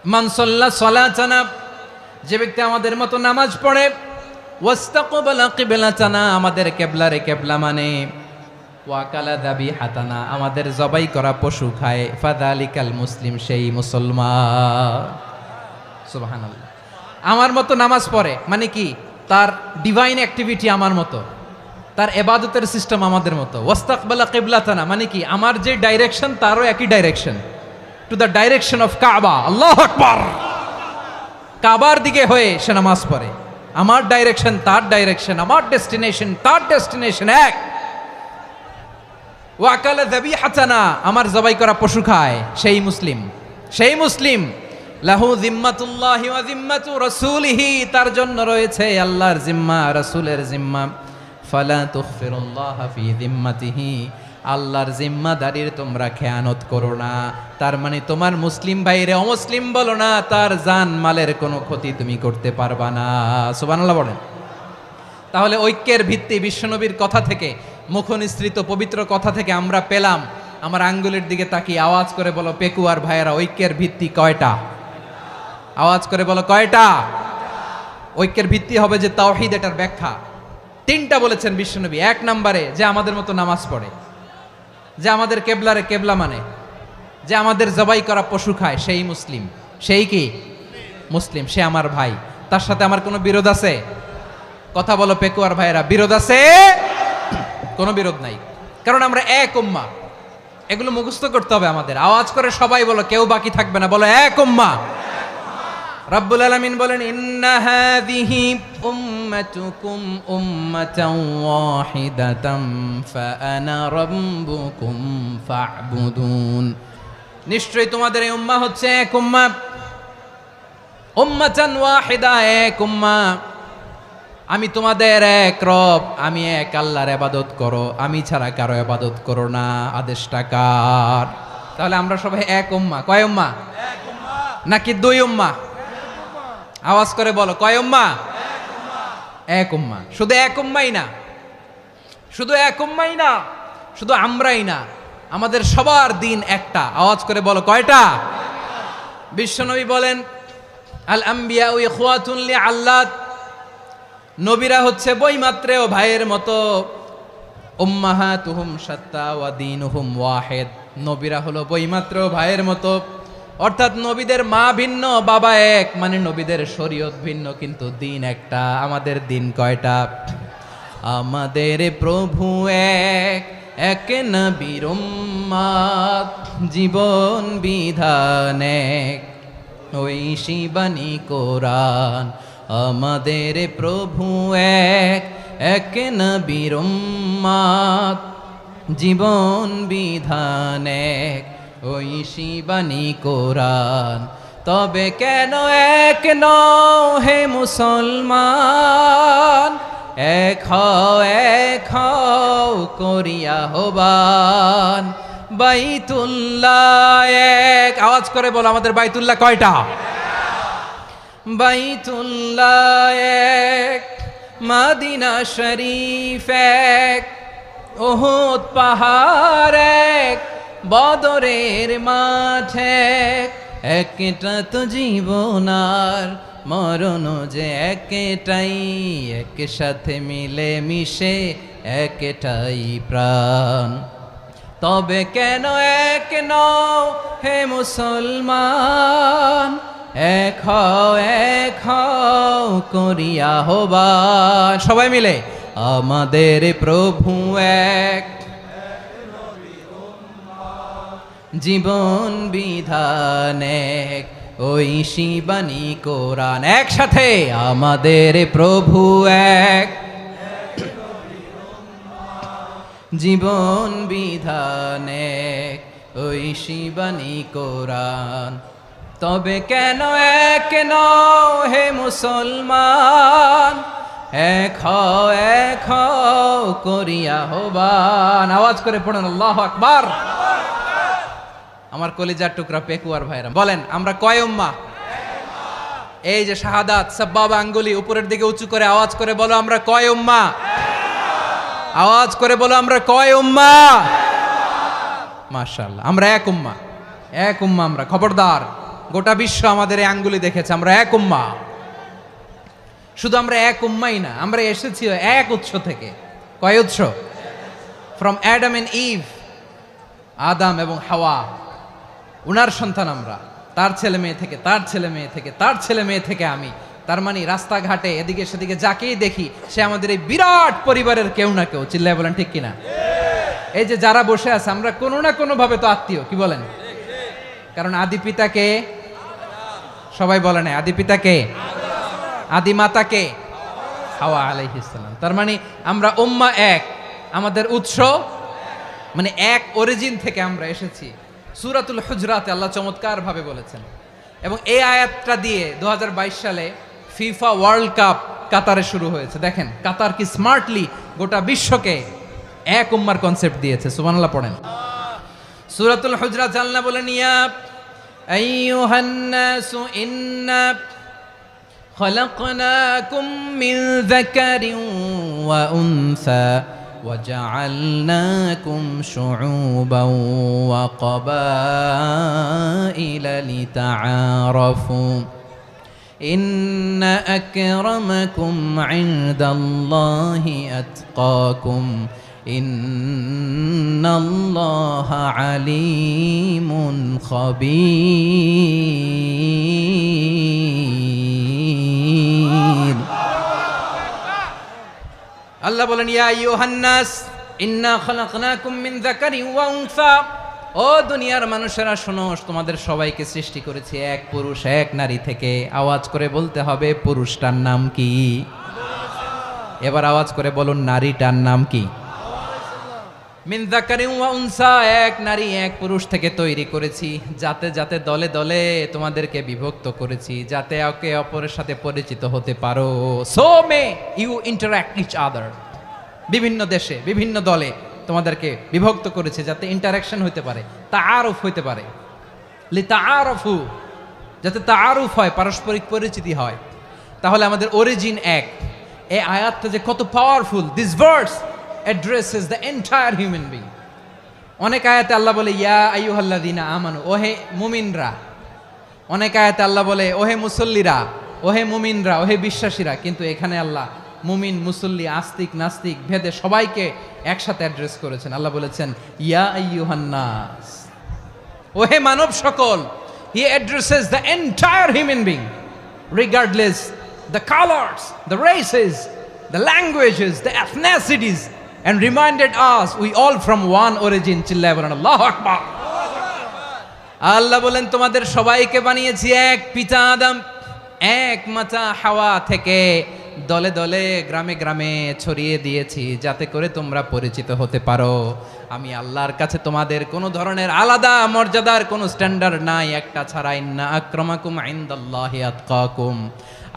Speaker 1: মান সাল্লা সালাতানা, যে ব্যক্তি আমাদের মতো নামাজ পড়ে, ওয়াস্তাকবালা কিবলাতানা, আমাদের কিবলারে কিবলা মানে, ওয়াকালা যাবিহাতানা, আমাদের জবাই করা পশু খায়, ফাযালিকাল মুসলিম, সেই মুসলমান। সুবহানাল্লাহ। আমার মতো নামাজ পড়ে মানে কি, তার ডিভাইন অ্যাক্টিভিটি আমার মতো, তার ইবাদতের সিস্টেম আমাদের মতো। ওয়াস্তাকবালা কিবলাতানা মানে কি, আমার যে ডাইরেকশন তারও একই direction, to the direction of কাবা। আল্লাহু আকবার। কাবার দিকে হয়ে সে নামাজ পড়ে, আমার ডাইরেকশন তার ডাইরেকশন, আমার ডেস্টিনেশন তার ডেস্টিনেশন এক। ওয়াকালা যাবিহাতানা, আমার জবাই করা পশু খায়, সেই মুসলিম, সেই মুসলিম। লাহু জিম্মাতুল্লাহি ওয়া জিম্মাতু রাসূলিহি, তার জন্য রয়েছে আল্লাহর জিম্মা, রাসূলের জিম্মা। ফালা তুগফিরুল্লাহা ফি জিম্মাতিহি, আল্লাহর জিম্মাদারির তোমরা খেয়ানত করো না। তার মানে তোমার মুসলিম ভাইরে অমুসলিম বলো না, তার জান মালের কোনো ক্ষতি তুমি করতে পারবা না। সুবহানাল্লাহ বলেন। তাহলে ঐক্যের ভিত্তি বিশ্বনবীর কথা থেকে, মুখনিসৃত পবিত্র কথা থেকে আমরা পেলাম। আমার আঙ্গুলের দিকে তাকিয়ে আওয়াজ করে বলো পেকুয়ার ভাইয়েরা, ঐক্যের ভিত্তি কয়টা? আওয়াজ করে বলো কয়টা? ঐক্যের ভিত্তি হবে যে তাওহীদ, এটার ব্যাখ্যা তিনটা বলেছেন বিশ্বনবী। এক নম্বরে, যে আমাদের মতো নামাজ পড়ে, যে আমাদের কেবলারে কেবলা মানে, যে আমাদের জবাই করা পশু খায়, সেই মুসলিম। সেই কি মুসলিম, সে আমার ভাই, তার সাথে আমার কোনো বিরোধ আছে? কথা বলো পেকুয়ার ভাইয়েরা, বিরোধ আছে? কোনো বিরোধ নাই, কারণ আমরা এক উম্মাহ। এগুলো মুখস্থ করতে হবে আমাদের। আওয়াজ করে সবাই বলো, কেউ বাকি থাকবে না, বলো এক উম্মাহ। রব্বুল আলামিন বলেন, ইন্না হাযিহি উম্মাতুকুম উম্মাতান ওয়াহিদাতাম ফাআনা রাব্বুকুম ফা'বুদুন, নিশ্চয়ই তোমাদের এই উম্মাহ হচ্ছে এক উম্মাহ। উম্মাতান ওয়াহিদা, এক উম্মাহ। আমি তোমাদের এক রব, আমি এক আল্লাহর ইবাদত করো, আমি ছাড়া কারো ইবাদত করো না। আদেশটা কার? তাহলে আমরা সবাই এক উম্মাহ। কয় উম্মাহ? এক উম্মাহ। নাকি দুই উম্মাহ? আওয়াজ করে বলো, কয় উম্মাহ? এক উম্মাহ। শুধু এক উম্মাই না, শুধু এক উম্মাই না, শুধু আমরাই না, আমাদের সবার দিন একটা। আওয়াজ করে বলো কয়টা? বিশ্বনবী বলেন, আল আম্বিয়া ইখওয়াতুন লিআল্লাত, নবীরা হচ্ছে বৈমাত্রেয় ভাইয়ের মতো। উম্মাহাতুহুম শাত্তা ওয়া দীনুহুম ওয়াহিদ, নবীরা হলো বৈমাত্রেয় ভাইয়ের মতো। অর্থাৎ নবীদের মা ভিন্ন, বাবা এক, মানে নবীদের শরীয়ত ভিন্ন, কিন্তু দিন একটা। আমাদের দিন কয়টা? আমাদের প্রভু এক, এক নবীর উম্মাত, জীবন বিধান এক, ওই শিবানী কোরআন। আমাদের প্রভু এক, এক নবীর উম্মাত, জীবন বিধান এক, ওই শিবানী কোরআন। তবে কেন এক নও হে মুসলমান, এক হও করিয়া হবান। বাইতুল্লাহ এক, আওয়াজ করে বলো আমাদের বাইতুল্লাহ কয়টা? বাইতুল্লাহ এক, মদিনা শরীফ এক, উহুদ পাহাড় এক, বদরের মাঠ এক। একটা তো জীবন আর মরণ যে একটাই, একসাথে মিলে মিশে একটাই প্রাণ। তবে কেন এক নও হে মুসলমান, এক হও করিয়া হবান। সবাই মিলে, আমাদের প্রভু এক, জীবন বিধান এক, ওই শিবানী কোরআন। একসাথে, আমাদের প্রভু এক, জীবন বিধান এক, ওই শিবানী কোরআন। তবে কেন এক নও হে মুসলমান, এক হও করিয়া হবান। আওয়াজ করে পড়ুন আল্লাহু আকবার। আমার কলিজার টুকরা পেকুয়ার ভাইরা বলেন, আমরা কয় উম্মাহ? এই যে শাহাদাত, সাব্বাবা আঙ্গুলি উপরের দিকে উঁচু করে আওয়াজ করে বলো, আমরা কয় উম্মাহ? আওয়াজ করে বলো, আমরা কয় উম্মাহ? মাশাআল্লাহ, আমরা এক উম্মাহ, এক উম্মাহ আমরা। খবরদার গোটা বিশ্ব আমাদের এই আঙ্গুলি দেখেছে, আমরা এক উম্মাহ। শুধু আমরা এক উম্মাই না, আমরা এসেছি এক উৎস থেকে। কয় উৎস? ফ্রম অ্যাডাম এন্ড ইভ, আদাম এবং হাওয়া, উনার সন্তান আমরা। তার ছেলে মেয়ে থেকে, তার ছেলে মেয়ে থেকে, তার ছেলে মেয়ে থেকে আমি। তার মানে রাস্তাঘাটে এদিকে সেদিকে যাকেই দেখি সে আমাদের এই বিরাট পরিবারের কেউ না কেউ। চিল্লায় বলেন ঠিক কিনা? এই যে যারা বসে আছে আমরা কোনো না কোনো ভাবে তো আত্মীয়, কি বলেন? কারণ আদি পিতাকে সবাই বলে না, আদি পিতাকে, আদি মাতাকে হাওয়া আলাইহিস সালাম। তার মানে আমরা উম্মাহ এক, আমাদের উৎস মানে এক অরিজিন থেকে আমরা এসেছি। সূরাতুল হুজরাতে আল্লাহ চমৎকার ভাবে বলেছেন। এবং এই আয়াতটা দিয়ে 2022 সালে ফিফা ওয়ার্ল্ড কাপ কাতারে শুরু হয়েছে। দেখেন কাতার কি স্মার্টলি গোটা বিশ্বকে এক উম্মার কনসেপ্ট দিয়েছে। সুবহানাল্লাহ পড়েন। সূরাতুল হুজরাত আল্লাহ বলেন, ইয়া আইয়ুহান নাসু ইন্না খলাকনাকুম মিন যাকারিন ওয়া উনসা وجعلناكم شعوبا وقبائل لتعارفوا إن أكرمكم عند الله أتقاكم إن الله عليم خبير। আল্লাহ বলেন, ইয়া আইয়ুহান নাস ইন্না খলাকনাকুম মিন যাকারিন ওয়া উনসা, ও দুনিয়ার মানুষেরা শোনো, তোমাদের সবাইকে সৃষ্টি করেছি এক পুরুষ এক নারী থেকে। আওয়াজ করে বলতে হবে পুরুষটার নাম কি? এবার আওয়াজ করে বলুন নারীটার নাম কি? মিন যাকারিন ওয়া উনসা, এক নারী এক পুরুষ থেকে তৈরি করেছি। যাতে যাতে দলে দলে তোমাদেরকে বিভক্ত করেছি, যাতে একে অপরের সাথে পরিচিত হতে পারো। So may you interact each other. বিভিন্ন দেশে বিভিন্ন দলে তোমাদেরকে বিভক্ত করেছে যাতে ইন্টারাকশন হতে পারে, তাআরুফ হতে পারে। লিতাআরফু, যাতে তাআরুফ হয়, পারস্পরিক পরিচিতি হয়। তাহলে আমাদের অরিজিন এক। এই আয়াতটা যে কত powerful! This verse addresses the entire human being. অনেক আয়াতে আল্লাহ বলে ইয়া আইয়ুহাল্লাযীনা আমানু, ওহে মুমিনরা। অনেক আয়াতে আল্লাহ বলে ওহে মুসল্লিরা, ওহে মুমিনরা, ওহে বিশ্বাসীরা। কিন্তু এখানে আল্লাহ মুমিন মুসল্লি আস্তিক নাস্তিক ভেদে সবাইকে একসাথে অ্যাড্রেস করেছেন। আল্লাহ বলেছেন ইয়া আইয়ুহান নাস, ওহে মানব সকল। He addresses the entire human being regardless the colors, the races, the languages, the ethnicities, and reminded us we all from one origin. চিল্লায় বলেন আল্লাহু আকবার। আল্লাহ বলেন তোমাদের সবাইকে বানিয়েছি এক পিতা আদম, এক মাতা হাওয়া থেকে। দলে দলে গ্রামে গ্রামে ছড়িয়ে দিয়েছি যাতে করে তোমরা পরিচিত হতে পারো। আমি আল্লাহর কাছে তোমাদের কোনো ধরনের আলাদা মর্যাদার কোনো স্ট্যান্ডার্ড নাই, একটা ছাড়া। ইন্না আক্রামাকুম ইনদাল্লাহি আতকাকুম,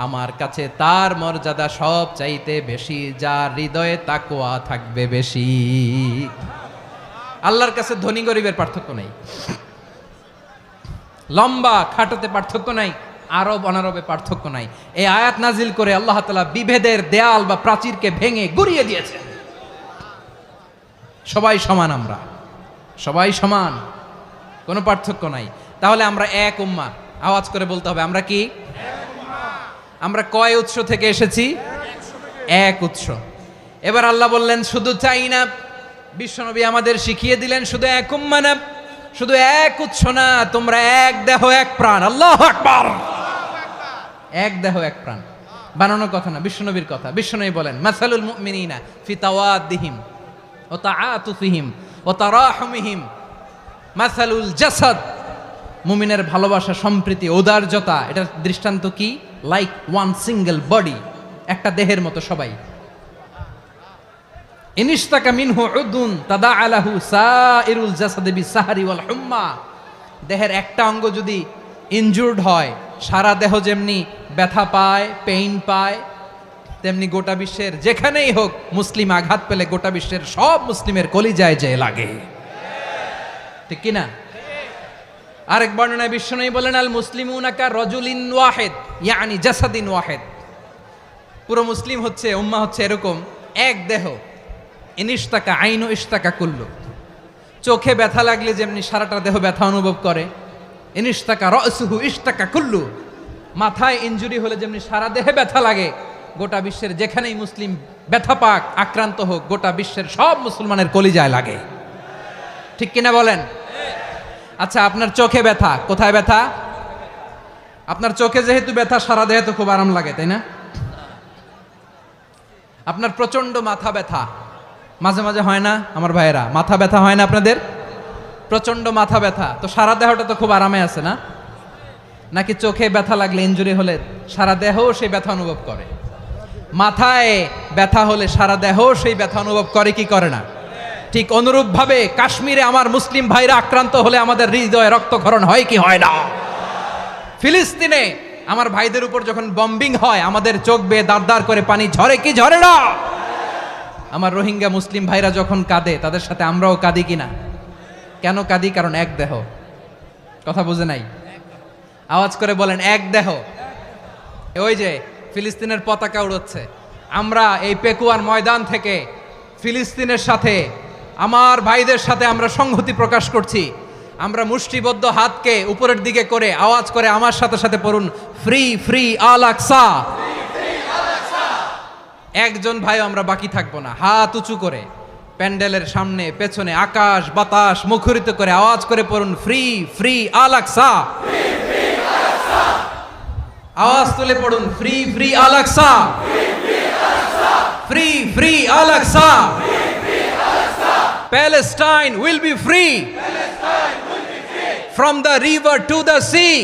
Speaker 1: আমার কাছে তার মর্যাদা সব চাইতে বেশি যার হৃদয়ে তাকওয়া থাকবে বেশি। আল্লাহর কাছে ধনী গরিবের পার্থক্য নাই, লম্বা খাটোতে পার্থক্য নাই, আরব অনারবে পার্থক্য নাই। এই আয়াত নাজিল করে আল্লাহ তাআলা বিভেদের দেয়াল বা প্রাচীরকে ভেঙে গুড়িয়ে দিয়েছেন। সবাই সমান, আমরা সবাই সমান, কোনো পার্থক্য নাই। তাহলে আমরা এক উম্মাহ। আওয়াজ করে বলতে হবে আমরা কি? আমরা কয় উৎস থেকে এসেছি? এক উৎস। এবার আল্লাহ বললেন শুধু চাই না, বিশ্বনবী আমাদের শিখিয়ে দিলেন শুধু এক উম্মাহ না, শুধু এক উৎস না, তোমরা এক দেহ এক প্রাণ। আল্লাহু আকবার। এক দেহ এক প্রাণ বানানোর কথা না, বিশ্বনবীর কথা। বিশ্বনবী বলেন মাসালুল মুমিনিনা ফি তাওয়াদ্দিহিম ওয়া তাআতুফিহিম ওয়া তারাহুমিহিম মাসালুল জাসাদ। মুমিনের ভালোবাসা, সম্প্রীতি, ঔদার্যতা, এটার দৃষ্টান্ত কি? লাইক ওয়ান সিঙ্গেল বডি, একটা দেহের মতো সবাই। ইনিশতাকা মিনহু উদুন তাদাআ লাহু সাইরুল জাসাদি বিসাহরি ওয়াল হুম্মা। দেহের একটা অঙ্গ যদি ইনজুর্ড হয়, সারা দেহ যেমনি ব্যথা পায়, পেইন পায়, তেমনি গোটা বিশ্বের যেখানেই হোক মুসলিম আঘাত পেলে গোটা বিশ্বের সব মুসলিমের কলিজায় যে লাগে, ঠিক কিনা? আরেক বর্ণনায় বিশ্বনবী বলেন আল মুসলিমুনা কা রাজুলিন ওয়াহিদ ইয়ানি জাসাদিন ওয়াহিদ। পুরো মুসলিম হচ্ছে, উম্মাহ হচ্ছে এরকম এক দেহ। ইনিশতাকা আইনু ইশতাকা কুল্লু। চোখে ব্যথা লাগলে যেমনি সারাটা দেহ ব্যথা অনুভব করে, ইনিশতাকা রাসুহু ইশতাকা কুল্লু। মাথায় ইনজুরি হলে যেমনি সারা দেহে ব্যথা লাগে, গোটা বিশ্বের যেখানেই মুসলিম ব্যথা পাক, আক্রান্ত হোক, গোটা বিশ্বের সব মুসলমানের কলিজায় লাগে। ঠিক কিনা বলেন? আচ্ছা, আপনার চোখে ব্যথা, কোথায় ব্যথা? আপনার চোখে যেহেতু ব্যথা, সারা দেহে তো খুব আরাম লাগে, তাই না? আপনার প্রচন্ড মাথা ব্যথা মাঝে মাঝে হয় না আমার ভাইয়েরা? মাথা ব্যথা হয় না আপনাদের? প্রচন্ড মাথা ব্যথা, তো সারা দেহটা তো খুব আরামে আছে না? নাকি চোখে ব্যথা লাগলে, ইনজুরি হলে সারা দেহ সেই ব্যথা অনুভব করে? মাথায় ব্যথা হলে সারা দেহ সেই ব্যথা অনুভব করে কি করে না? ঠিক অনুরূপভাবে কাশ্মীরে আমার মুসলিম ভাইরা আক্রান্ত হলে আমাদের হৃদয়ে রক্তক্ষরণ হয় কি হয় না? ফিলিস্তিনে আমার ভাইদের উপর যখন বম্বিং হয়, আমাদের চোখ বেয়ে দাঁড় দাঁড় করে পানি ঝরে কি ঝরে না? আমার রোহিঙ্গা মুসলিম ভাইরা যখন কাঁদে, তাদের সাথে আমরাও কাঁদি কিনা? কেন কাঁদি? কারণ এক দেহ। কথা বুঝে নাই? আওয়াজ করে বলেন, এক দেহ। ওই যে ফিলিস্তিনের পতাকা উড়ছে, আমরা এই পেকুয়ার ময়দান থেকে ফিলিস্তিনের সাথে, আমার ভাইদের সাথে আমরা সংহতি প্রকাশ করছি। আমরা মুষ্টিবদ্ধ হাতকে উপরের দিকে করে আওয়াজ করে আমার সাথে সাথে পড়ুন, ফ্রি ফ্রি আল আকসা। একজন ভাই আমরা বাকি থাকবো না। হাত উঁচু করে প্যান্ডেলের সামনে পেছনে আকাশ বাতাস মুখরিত করে আওয়াজ করে পড়ুন, ফ্রি ফ্রি আল আকসা। আওয়াজ তুলে পড়ুন, free free Al Aqsa, free free Al Aqsa. Palestine will be free from the river to the sea.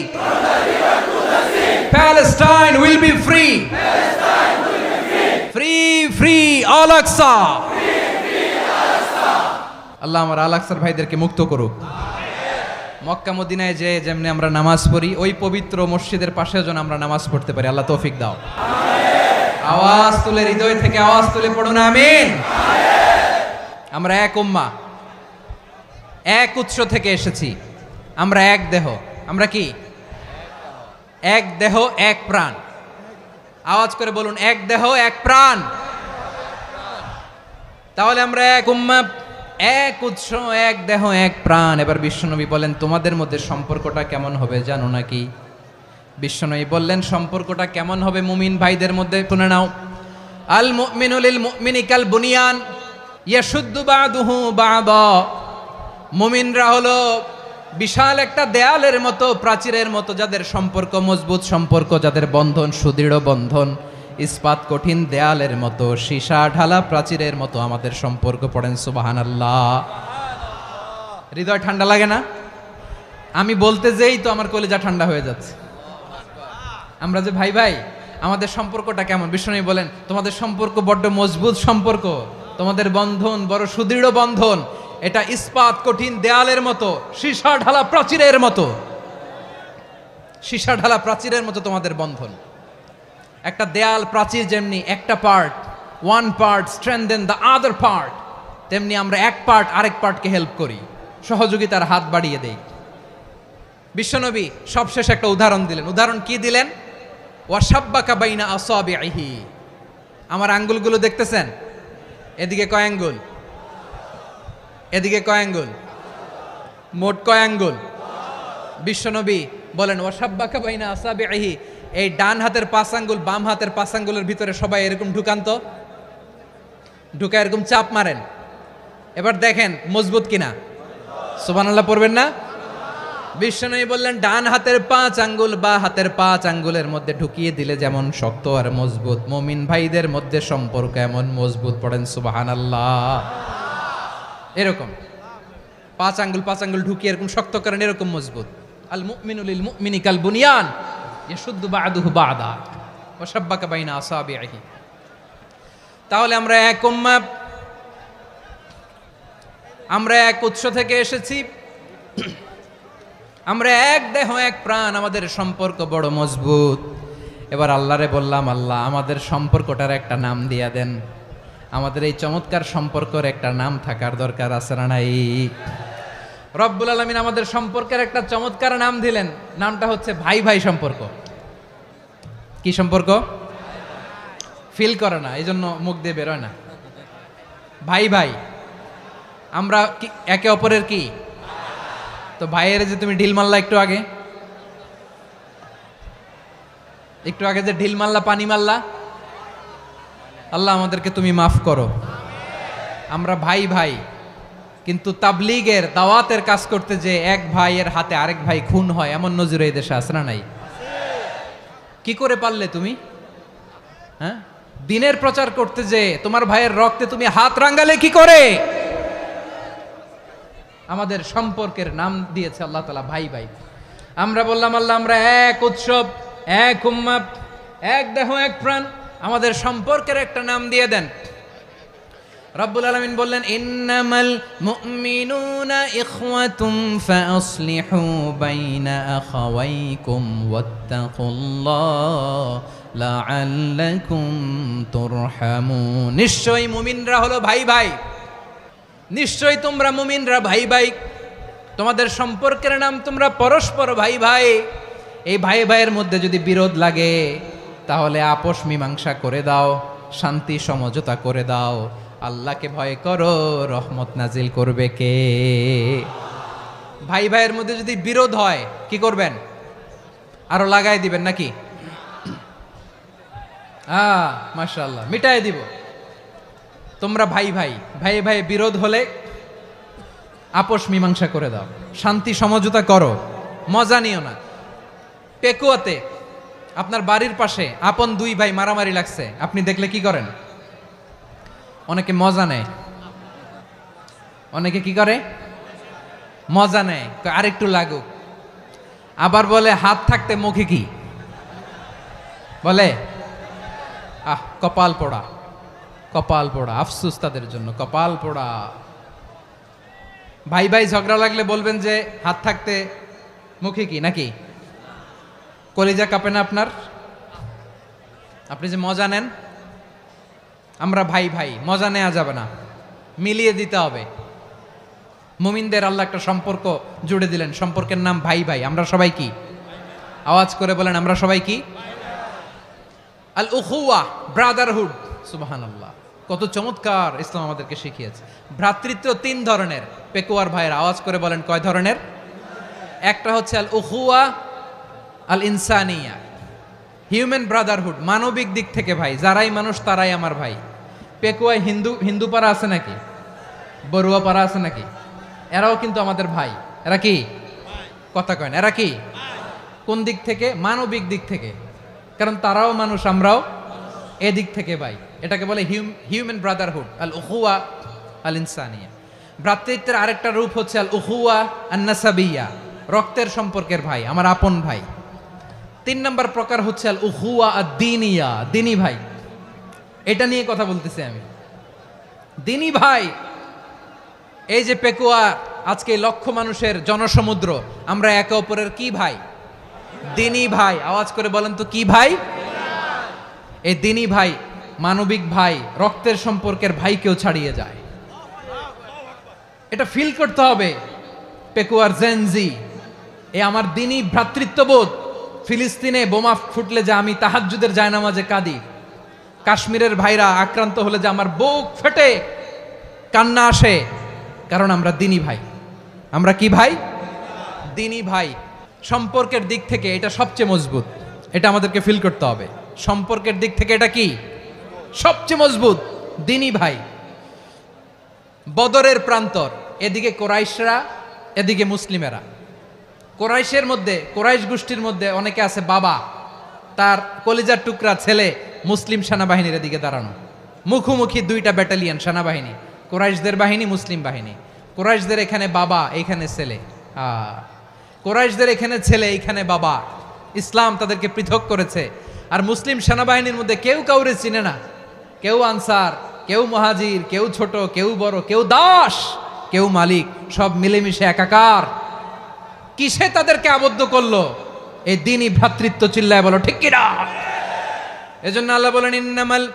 Speaker 1: Palestine will be free. Free free Al Aqsa. আল্লাহ আমার আল আকসার ভাইদেরকে মুক্ত করুক। মক্কা মদিনায় যে যেমনি আমরা নামাজ পড়ি, ওই পবিত্র মসজিদের পাশে যেন আমরা নামাজ পড়তে পারি। আল্লাহ তৌফিক দাও। আওয়াজ তুলে, হৃদয় থেকে আওয়াজ তুলে পড়ুন আমিন। আমরা এক উম্মাহ, এক উৎস থেকে এসেছি, আমরা এক দেহ। আমরা কি? এক দেহ এক প্রাণ। আওয়াজ করে বলুন, এক দেহ এক প্রাণ। তাহলে আমরা এক উম্মাহ, এক উৎস, এক দেহ এক প্রাণ। এবার বিশ্বনবী বলেন, তোমাদের মধ্যে সম্পর্কটা কেমন হবে জানো নাকি? বিশ্বনবী বললেন, সম্পর্কটা কেমন হবে মুমিন ভাইদের মধ্যে? শুনে নাও, আল মুমিনু লিল মুমিনি কাল বুনিয়ান ইয়াশুদ্দু বাদুহু বাদা। মুমিনরা হলো বিশাল একটা দেয়ালের মতো, প্রাচীরের মতো, যাদের সম্পর্ক মজবুত সম্পর্ক, যাদের বন্ধন সুদৃঢ় বন্ধন, ইস্পাত কঠিন দেয়ালের মতো, সীসা ঢালা প্রাচীরের মতো আমাদের সম্পর্ক। পড়েন সুবহানাল্লাহ। হৃদয় ঠান্ডা লাগে না? আমি বলতে যেই তো আমার কলিজা ঠান্ডা হয়ে যাচ্ছে। আমরা যে ভাই ভাই, আমাদের সম্পর্কটা কেমন? বিষ্ণু বলেন, তোমাদের সম্পর্ক বড্ড মজবুত সম্পর্ক, তোমাদের বন্ধন বড় সুদৃঢ় বন্ধন, এটা ইস্পাত কঠিন দেয়ালের মতো, সীসা ঢালা প্রাচীরের মতো। সীসা ঢালা প্রাচীরের মতো তোমাদের বন্ধন। একটা দেয়াল প্রাচীর যেমনি একটা part, one part strengthen the other part, তেমনি আমরা এক পার্ট আরেক পার্টকে হেল্প করি, সহযোগিতার হাত বাড়িয়ে দেই। বিশ্বনবী সবশেষ একটা উদাহরণ দিলেন। উদাহরণ কি দিলেন? ওয়াশাব্বাকা বাইনা আসাবিহি। আমার আঙ্গুলগুলো দেখতেছেন? এদিকে কয় আঙ্গুল? এদিকে কয় আঙ্গুল? মোট কয় আঙ্গুল? বিশ্বনবী বলেন, ওয়াশাব্বাকা বাইনা আসাবিহি। এই ডান হাতের 5 আঙ্গুল বাম হাতের 5 আঙ্গুলের ভিতরে সবাই এরকম ঢুকান তো, ঢুকা এরকম চাপ মারেন। এবার দেখেন মজবুত কিনা। সুবহানাল্লাহ পড়বেন না? বিশ্বনবী বললেন, ডান হাতের 5 আঙ্গুল বা হাতের 5 আঙ্গুলের মধ্যে ঢুকিয়ে দিলে যেমন শক্ত আর মজবুত, মুমিন ভাইদের মধ্যে সম্পর্ক এমন মজবুত। পড়েন সুবহানাল্লাহ। এরকম 5 আঙ্গুল ঢুকিয়ে এরকম শক্ত করেন, এরকম মজবুত। আল মুমিনু লিল মুমিনি কাল বুনিয়ান ইয়াশুদ্দু বা'দুহু বা'দা ওয়া শাব্বাকা বাইনা আসাবিহি। তাহলে আমরা এক উম্মাহ, আমরা এক উৎস থেকে এসেছি, আমরা এক দেহ এক প্রাণ, আমাদের সম্পর্ক বড় মজবুত। এবার আল্লাহরে বললাম, আল্লাহ আমাদের সম্পর্কটার একটা নাম দিয়া দেন। আমাদের এই চমৎকার সম্পর্কের একটা নাম থাকার দরকার আছে না নাই? রব্বুল আলামিন আমাদের সম্পর্কের একটা চমৎকার নাম দিলেন। নামটা হচ্ছে ভাই ভাই সম্পর্ক। কি সম্পর্ক? ফিল করে না, এই জন্য মুখ দিয়ে বেরোয় না। ভাই ভাই, আমরা একে অপরের কি? তো ভাইয়ের যে তুমি ঢিল মারলা একটু আগে, একটু আগে যে ঢিল মারলা, পানি মারলা, আল্লাহ আমাদেরকে তুমি মাফ করো। আমরা ভাই ভাই, কিন্তু তাবলীগের দাওয়াতের কাজ করতে যে এক ভাইয়ের হাতে আরেক ভাই খুন হয়, এমন নজির এই দেশে আছে না নাই? কি করে পারলে তুমি? হ্যাঁ, দিনের প্রচার করতে যে তোমার ভাইয়ের রক্তে তুমি হাত রাঙ্গালে কি করে? আমাদের সম্পর্কের নাম দিয়েছে আল্লাহ তাআলা ভাই ভাই। আমরা বললাম আল্লাহ আমরা এক উৎসব, এক উম্মাহ, এক দেহ, এক প্রাণ, আমাদের সম্পর্কের একটা নাম দিয়ে দেন। রব্বুল আলামিন বললেন ইন্নামাল মুমিনুনা ইখওয়াতুম ফাসলিহু বাইনা আখাওয়াইকুম ওয়াত্তাকুল্লাহ লাআল্লাকুম তুরহামুন। নিশ্চয়ই মুমিনরা হলো ভাই ভাই, নিশ্চয়ই তোমরা মুমিনরা ভাই ভাই, তোমাদের সম্পর্কের নাম তোমরা পরস্পর ভাই ভাই। এই ভাই ভাইয়ের মধ্যে যদি বিরোধ লাগে তাহলে আপোষ মীমাংসা করে দাও, শান্তি সমঝোতা করে দাও। আল্লাহকে ভয় করো, রহমত নাজিল করবে কে? ভাই ভাইয়ের মধ্যে যদি বিরোধ হয় কি করবেন? আরো লাগাই দিবেন নাকি? মাশাআল্লাহ, মিটাই দিব। তোমরা ভাই ভাই, ভাই ভাই বিরোধ হলে আপোষ মীমাংসা করে দাও, শান্তি সমঝোতা করো, মজা নিও না। পেকুয়াতে আপনার বাড়ির পাশে আপন দুই ভাই মারামারি লাগছে, আপনি দেখলে কি করেন? অনেকে মজা নেয়, অনেকে কি করে? মজা নেয়, আরেকটু লাগুক। আবার বলে হাত থাকতে মুখে কি বলে? কপাল পোড়া, কপাল পোড়া, আফসোস তাদের জন্য, কপাল পোড়া। ভাই ভাই ঝগড়া লাগলে বলবেন যে হাত থাকতে মুখে কি, নাকি? কলিজা কাঁপে না আপনার? আপনি যে মজা নেন। আমরা ভাই ভাই, মজা নেওয়া যাবে না, মিলিয়ে দিতে হবে। মুমিনদের আল্লাহ একটা সম্পর্ক জুড়ে দিলেন, সম্পর্কের নাম ভাই ভাই। আমরা সবাই কি? আওয়াজ করে বলেন, আমরা সবাই কি? আল উখুয়া, ব্রাদারহুড। সুবহানাল্লাহ, কত চমৎকার ইসলাম আমাদেরকে শিখিয়েছে। ভ্রাতৃত্ব তিন ধরনের। পেকুয়ার ভাইয়ের আওয়াজ করে বলেন কয় ধরনের? একটা হচ্ছে আল উখুয়া আল ইনসানিয়া, হিউম্যান ব্রাদারহুড, মানবিক দিক থেকে ভাই, যারাই মানুষ তারাই আমার ভাই। পেকুয়ায় হিন্দু পাড়া আছে নাকি? বড়ুয়া পাড়া আছে নাকি? এরাও কিন্তু আমাদের ভাই। এরা কি? কথা কয় না, এরা কি? কোন দিক থেকে? মানবিক দিক থেকে, কারণ তারাও মানুষ, আমরাও এদিক থেকে ভাই। এটাকে বলে হিউম্যান ব্রাদারহুড, আল উখুয়া আল ইনসানিয়া। ভ্রাতৃত্বের আরেকটা রূপ হচ্ছে আল উখুয়া আন নাসাবিয়া, রক্তের সম্পর্কের ভাই, আমার আপন ভাই। তিন নম্বর প্রকার হচ্ছে আল উখুয়া আদ দ্বীনিয়া, দ্বীনি ভাই। এটা নিয়ে কথা বলতেছি আমি, দ্বীনি ভাই। এই যে পেকুয়া, আজকে লক্ষ মানুষের জনসমুদ্র, আমরা একে অপরের কি ভাই? দ্বীনি ভাই। আওয়াজ করে বলেন তো কি ভাই? এই দ্বীনি ভাই, মানবিক ভাই, রক্তের সম্পর্কের ভাইকেও ছাড়িয়ে যায়। এটা ফিল করতে হবে। পেকুয়ার জেনজি, এ আমার দ্বীনি ভ্রাতৃত্ববোধ। ফিলিস্তিনে বোমা ফুটলে যে আমি তাহাজ্জুদের জায়নামাজে কাঁদি, কাশ্মীরের ভাইরা আক্রান্ত হলে যে আমার বুক ফেটে কান্না আসে, কারণ আমরা দ্বীনি ভাই। আমরা কি ভাই? দ্বীনি ভাই। সম্পর্কের দিক থেকে এটা সবচেয়ে মজবুত, এটা আমাদেরকে ফিল করতে হবে। সম্পর্কের দিক থেকে এটা কি? সবচেয়ে মজবুত, দ্বীনি ভাই। বদরের প্রান্তর, এদিকে কোরাইশরা, এদিকে মুসলিমেরা। কোরাইশের মধ্যে, কোরাইশ গোষ্ঠীর মধ্যে অনেকে আছে বাবা, তার কলিজার টুকরা ছেলে মুসলিম সেনাবাহিনীর এদিকে দাঁড়ানো, মুখোমুখি দুইটা ব্যাটালিয়ন সেনাবাহিনী, কোরাইশদের বাহিনী, মুসলিম বাহিনী। কোরাইশদের এখানে বাবা, এইখানে ছেলে। কোরাইশদের এখানে ছেলে, এইখানে বাবা। ইসলাম তাদেরকে পৃথক করেছে। আর মুসলিম সেনাবাহিনীর মধ্যে কেউ কাউরে চিনে না, কেউ আনসার, কেউ মুহাজির, কেউ ছোট, কেউ বড়, কেউ দাস, কেউ মালিক, সব মিলেমিশে একাকার। কিসে তাদেরকে আবদ্ধ করলো? এই দ্বীনি ভ্রাতৃত্ব। চিল্লায় বলো ঠিক কিনা? এজন্য আল্লাহ বলেন ইন্নামাল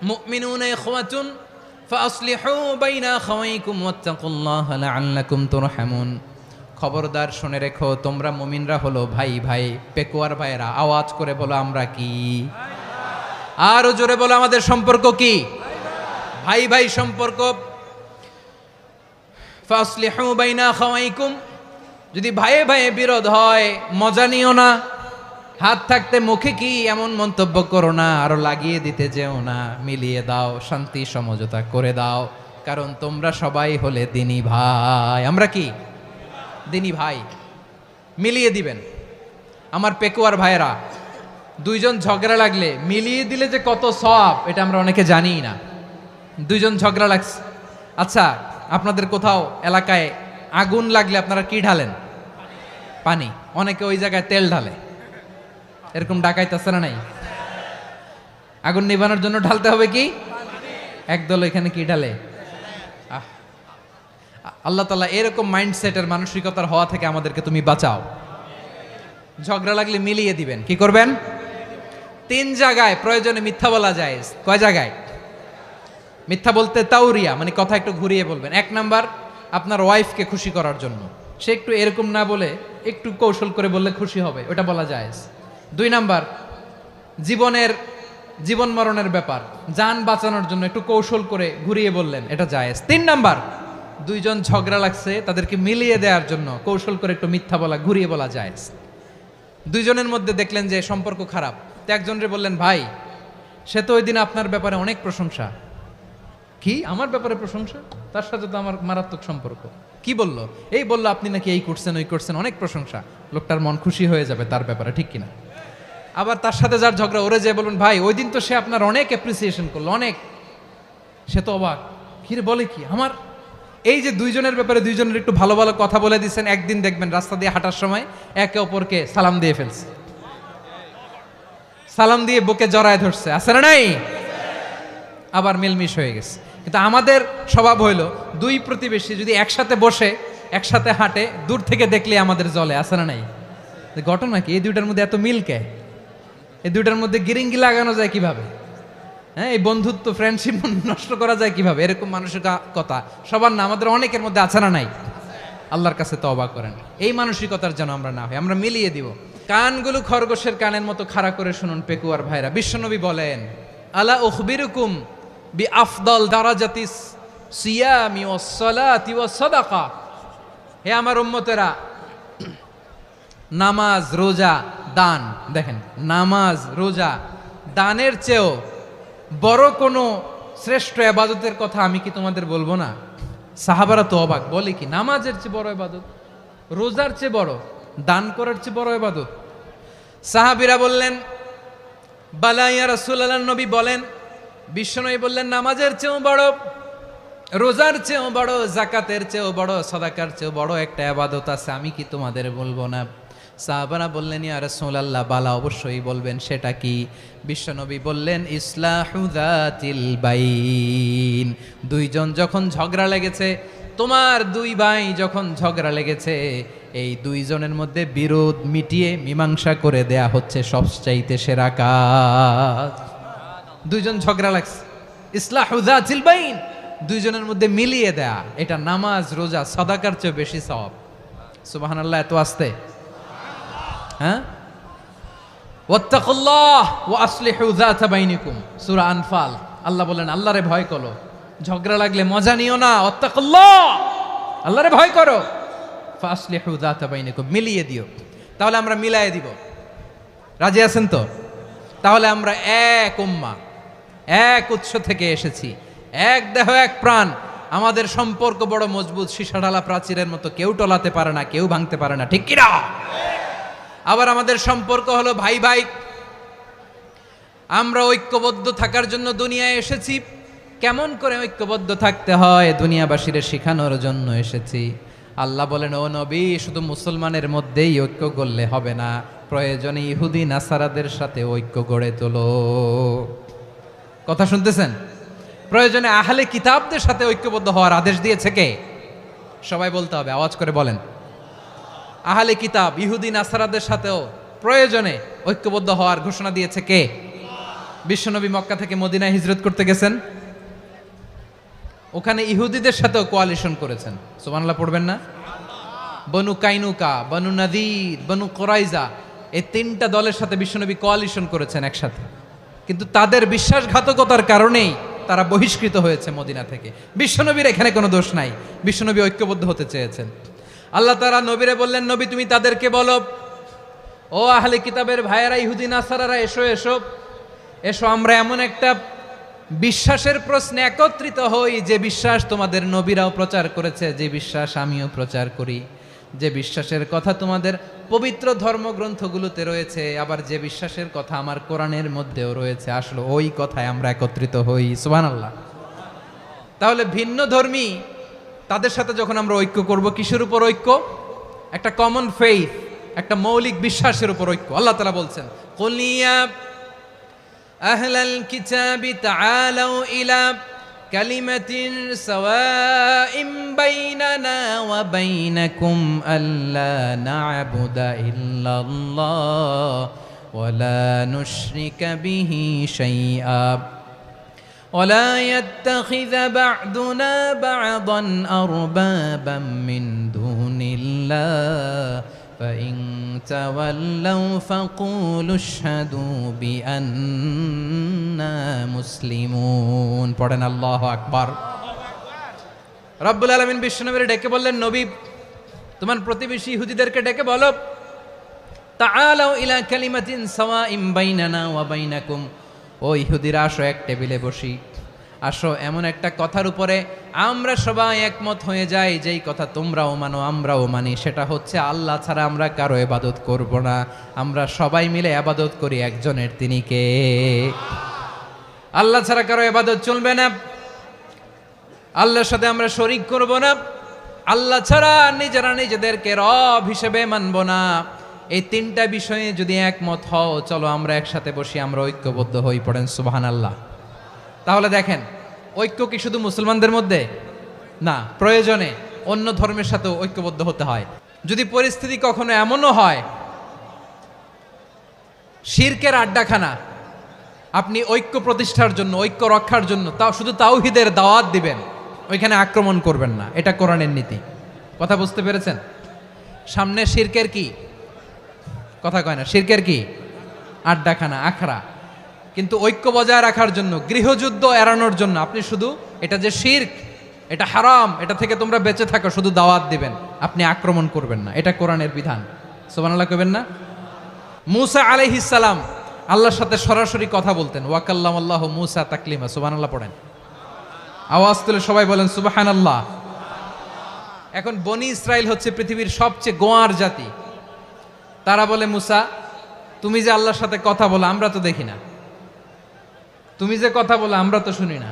Speaker 1: মুমিনুনা ইখওয়াতুন ফাসলিহু বাইনা আখাওয়াইকুম ওয়াত্তাকুল্লাহা লাআল্লাকুম তুরহামুন। খবরদার শুনে রেখো, তোমরা মুমিনরা হলো ভাই ভাই। পেকুয়ার ভাইরা আওয়াজ করে বলো আমরা কি? আরো জোরে বলো আমাদের সম্পর্ক কি? ভাই ভাই সম্পর্ক। ফাসলিহু বাইনা আখাওয়াইকুম, যদি ভাইয়ে ভাইয়ে বিরোধ হয় মজা নিও না, হাত থাকতে মুখে কি এমন মন্তব্য করো না, আরো লাগিয়ে দিতে যেও না, মিলিয়ে দাও, শান্তি সমঝোতা করে দাও, কারণ তোমরা সবাই হলে দিনী ভাই। আমরা কি দিনী ভাই? মিলিয়ে দিবেন। আমার পেকুয়ার ভাইরা, দুইজন ঝগড়া লাগলে মিলিয়ে দিলে যে কত সওয়াব, এটা আমরা অনেকে জানি না। দুইজন ঝগড়া লাগছে, আচ্ছা আপনাদের কোথাও এলাকায় আগুন লাগলে আপনারা কি ঢালেন? পানি। অনেকে ওই জায়গায় তেল ঢালে, এরকম ডাকাইতেছে না নাই? আগুন নিভানোর জন্য ঢালতে হবে কি? একদল এখানে কি ঢালে? আল্লাহ তাআলা এরকম মাইন্ডসেটের মানসিকতার হওয়া থেকে আমাদেরকে তুমি বাঁচাও। ঝগড়া লাগলে মিলিয়ে দিবেন। কি করবেন? 3 জায়গায় প্রয়োজনে মিথ্যা বলা যায়। কয় জায়গায় মিথ্যা বলতে? তাউরিয়া, মানে কথা একটু ঘুরিয়ে বলবেন। 1 নাম্বার, আপনার ওয়াইফকে খুশি করার জন্য, সে একটু এরকম না বলে একটু কৌশল করে বললে খুশি হবে, ওটা বলা যায়। 2 নাম্বার, জীবন মরণের ব্যাপার, জান বাঁচানোর জন্য একটু কৌশল করে ঘুরিয়ে বললেন, এটা জায়েজ। 3 নাম্বার, দুইজন ঝগড়া লাগছে তাদেরকে মিলিয়ে দেওয়ার জন্য কৌশল করে একটু মিথ্যা বলা, ঘুরিয়ে বলা জায়েজ। দুইজনের মধ্যে দেখলেন যে সম্পর্ক খারাপ, তো একজনরে বললেন, ভাই সে তো ওই দিন আপনার ব্যাপারে অনেক প্রশংসা। কি আমার ব্যাপারে প্রশংসা? তার সাথে তো আমার মারাত্মক সম্পর্ক। কি বললো? এই বললো আপনি নাকি এই করছেন ওই করছেন, অনেক প্রশংসা। লোকটার মন খুশি হয়ে যাবে তার ব্যাপারে, ঠিক কিনা? আবার তার সাথে যার ঝগড়া, ওরে যে বলবেন, ভাই ওই দিন তো সে আপনার অনেক অ্যাপ্রিসিয়েশন করলো, অনেক। সে তো অবাক, কিরে বলে কি আমার? এই যে দুইজনের ব্যাপারে দুইজনের একটু ভালো ভালো কথা বলে দিচ্ছেন, একদিন দেখবেন রাস্তা দিয়ে হাঁটার সময় একে অপরকে সালাম দিয়ে ফেলছে, সালাম দিয়ে বুকে জড়ায় ধরছে, আছে না নাই? আবার মিলমিশ হয়ে গেছে। কিন্তু আমাদের স্বভাব হইল, দুই প্রতিবেশী যদি একসাথে বসে একসাথে হাঁটে, দূর থেকে দেখলে আমাদের জলে, আছে না নাই? ঘটনা কি? এই দুইটার মধ্যে এত মিল কে? এই দুইটার মধ্যে গিরিঙ্গি লাগানো যায় কিভাবে? হ্যাঁ, এই বন্ধুত্ব ফ্রেন্ডশিপ নষ্ট করা যায় কিভাবে? এরকম মানসিকতা সবার না, আমাদের অনেকের মধ্যে আছে না নাই? আল্লাহর কাছে তওবা করেন, এই মানসিকতার যেন আমরা না হই, আমরা মিলিয়ে দিব। কানগুলো খরগোশের কানের মতো খাড়া করে শুনুন পেকুয়ার ভাইরা। বিশ্বনবী বলেন, আলা উখবিরুকুম বি আফদল দারাজাতিস সিয়ামি ওয়াস সালাতি ওয়াস সাদাকা। হে আমার উম্মতেরা, নামাজ, রোজা, দান, দেখেন নামাজ, রোজা, দানের চেয়েও বড় কোনো শ্রেষ্ঠ ইবাদতের কথা আমি কি তোমাদের বলবো না? সাহাবারা তো অবাক, বলে কি নামাজের চেয়ে বড় ইবাদত, রোজার চেয়ে বড়, দান করার চেয়ে বড় ইবাদত? সাহাবীরা বললেন, বালা ইয়া রাসূলুল্লাহ। নবী বলেন, বিশ্বনবী বললেন, নামাজের চেয়েও বড়, রোজার চেয়েও বড়, যাকাতের চেয়েও বড়, সাদাকার চেয়েও বড় একটা ইবাদত আছে, আমি কি তোমাদের বলবো না? সাহাবারা বললেন, ইয়া রাসূলুল্লাহ, বালা, অবশ্যই বলবেন, সেটা কি? বিশ্বনবী বললেন, ইসলাহু যাতিল বাইন। দুইজন যখন ঝগড়া লেগেছে, তোমার দুই ভাই যখন ঝগড়া লেগেছে, এই দুইজনের মধ্যে বিরোধ মিটিয়ে মীমাংসা করে দেয়া হচ্ছে সবচাইতে সেরা কাজ। দুইজন ঝগড়া লাগছে, ইসলাহু যাতিল বাইন, দুইজনের মধ্যে মিলিয়ে দেয়া, এটা নামাজ, রোজা, সাদাকার চেয়ে বেশি সওয়াব। সুবহানাল্লাহ, এত আসতে। হ্যাঁ, ওয়াত্তাকুল্লাহ ওয়া আসলিহু যাতা বাইনিকুম, সূরা আনফাল। আল্লাহ বলেন, আল্লাহরে ভয় করো, ঝগড়া লাগলে মজা নিও না, ওয়াত্তাকুল্লাহ, আল্লাহরে ভয় করো, ফাসলিহু যাতা বাইনিকুম, মিলিয়ে দিও। তাহলে আমরা মিলায়ে দিব, রাজি আছেন তো? তাহলে আমরা এক উম্মাহ, এক উৎস থেকে এসেছি, এক দেহ এক প্রাণ, আমাদের সম্পর্ক বড় মজবুত, সীসাঢালা প্রাচীরের মতো, কেউ টলাতে পারে না, কেউ ভাঙতে পারে না, ঠিক কিনা? আবার আমাদের সম্পর্ক হলো ভাই ভাই, আমরা ঐক্যবদ্ধ থাকার জন্য দুনিয়ায় এসেছি। কেমন করে ঐক্যবদ্ধ থাকতে হয় দুনিয়াবাসীদের শেখানোর জন্য এসেছি। আল্লাহ বলেন, ও নবী, শুধু মুসলমানের মধ্যেই ঐক্য গড়লে হবে না, প্রয়োজনে ইহুদি নাসারাদের সাথে ঐক্য গড়ে তোলো। কথা শুনতেছেন? প্রয়োজনে আহলে কিতাবদের সাথে ঐক্যবদ্ধ হওয়ার আদেশ দিয়েছে কে? সবাই বলতে হবে, আওয়াজ করে বলেন। আহলে কিতাব, ইহুদি নাসারাদের সাথেও প্রয়োজনে ঐক্যবদ্ধ হওয়ার ঘোষণা দিয়েছে কে? বিশ্বনবী মক্কা থেকে মদিনায় হিজরত করতে গেছেন, ওখানে ইহুদিদের সাথেও কোয়ালিশন করেছেন। সুবহানাল্লাহ পড়বেন না? বনু কাইনুকা, বনু নাদির, বনু কুরাইজা, এই 3টা দলের সাথে বিশ্বনবী কোয়ালিশন করেছেন একসাথে। কিন্তু তাদের বিশ্বাসঘাতকতার কারণেই তারা বহিষ্কৃত হয়েছে মদিনা থেকে। বিশ্বনবীর এখানে কোনো দোষ নাই, বিশ্বনবী ঐক্যবদ্ধ হতে চেয়েছেন। আল্লাহ তাআলা নবীরে বললেন, নবী তুমি তাদেরকে বলো, ও আহলে কিতাবের ভাইয়েরা, ইহুদি নাসারারা, এসো এসো এসো, আমরা এমন একটা বিশ্বাসের প্রশ্নে একত্রিত হই যে বিশ্বাস তোমাদের নবীরাও প্রচার করেছে, যে বিশ্বাস আমিও প্রচার করি, যে বিশ্বাসের কথা তোমাদের পবিত্র ধর্মগ্রন্থগুলোতে রয়েছে, আবার যে বিশ্বাসের কথা আমার কোরআনের মধ্যেও রয়েছে, আসলে ওই কথায় আমরা একত্রিত হই। সুবহানাল্লাহ। তাহলে ভিন্ন ধর্মী তাদের সাথে যখন আমরা ঐক্য করব, কিসের উপর ঐক্য? একটা কমন ফেইথ, একটা মৌলিক বিশ্বাসের উপর ঐক্য। আল্লাহ তাআলা বলছেন, কুল ইয়া আহলাল কিতাবি তাআলাউ ইলা কালিমাতিন সাওয়াইম বাইনানা ওয়া বাইনাকুম আল্লা না'বুদা ইল্লাল্লাহ ওয়া লা নুশরিকা বিহি শাইআ ولا يتخذ بعضنا بعضا أربابا من دون الله فإن تولوا فقولوا اشهدوا بأننا مسلمون পড়েন আল্লাহু আকবার। রব্বুল আলামিন বিশ্বনবীর ডেকে বললেন, নবী তোমার প্রতিবেশী ইহুদিদেরকে ডেকে বলো, তাআলাউ ইলা কালিমাতিন সাওয়াইম বাইনানা ওয়া বাইনাকুম, ও ইহুদিরা আসো, এক টেবিলে বসি, আসো এমন একটা কথার উপরে আমরা সবাই একমত হয়ে যাই, যেই কথা তোমরাও মানো আমরাও মানি, সেটা হচ্ছে আল্লাহ ছাড়া আমরা কারো ইবাদত করব না, আমরা সবাই মিলে ইবাদত করি একজনের, তিনি কে? আল্লাহ ছাড়া কারো ইবাদত চলবে না, আল্লাহর সাথে আমরা শরীক করব না, আল্লাহ ছাড়া নিজেরা নিজেদেরকে রব হিসেবে মানব না। এই তিনটা বিষয়ে যদি একমত হও, চলো আমরা একসাথে বসি, আমরা ঐক্যবদ্ধ হই। পড়েন সুবহানাল্লাহ। তাহলে দেখেন, ঐক্য কি শুধু মুসলমানদের মধ্যে না, প্রয়োজনে অন্য ধর্মের সাথেও ঐক্যবদ্ধ হতে হয়। যদি পরিস্থিতি কখনো এমনও হয় শিরকের আড্ডাখানা, আপনি ঐক্য প্রতিষ্ঠার জন্য, ঐক্য রক্ষার জন্য তাও শুধু তাওহীদের দাওয়াত দিবেন, ওইখানে আক্রমণ করবেন না, এটা কোরআনের নীতি। কথা বুঝতে পেরেছেন? সামনে শিরকের কি কথা কয় না, শিরকের কি আড্ডাখানা, আখড়া। কিন্তু ঐক্য বজায় রাখার জন্য, গৃহযুদ্ধ এড়ানোর জন্য আপনি শুধু এটা যে শিরক, এটা হারাম, এটা থেকে তোমরা বেঁচে থাকো, শুধু দাওয়াত দিবেন, আপনি আক্রমণ করবেন না, এটা কোরআনের বিধান। সুবহানাল্লাহ কইবেন না? মূসা আলাইহিস সালাম আল্লাহর সাথে সরাসরি কথা বলতেন, ওয়া কাল্লামাল্লাহু মূসা তাকলিমা। সুবহানাল্লাহ পড়েন, আওয়াজ তুলে সবাই বলেন সুবহানাল্লাহ। এখন বনি ইসরাইল হচ্ছে পৃথিবীর সবচেয়ে গোয়ার জাতি। তারা বলে, মূসা তুমি যে আল্লাহর সাথে কথা বলো আমরা তো দেখি না, তুমি যে কথা বলো আমরা তো শুনি না,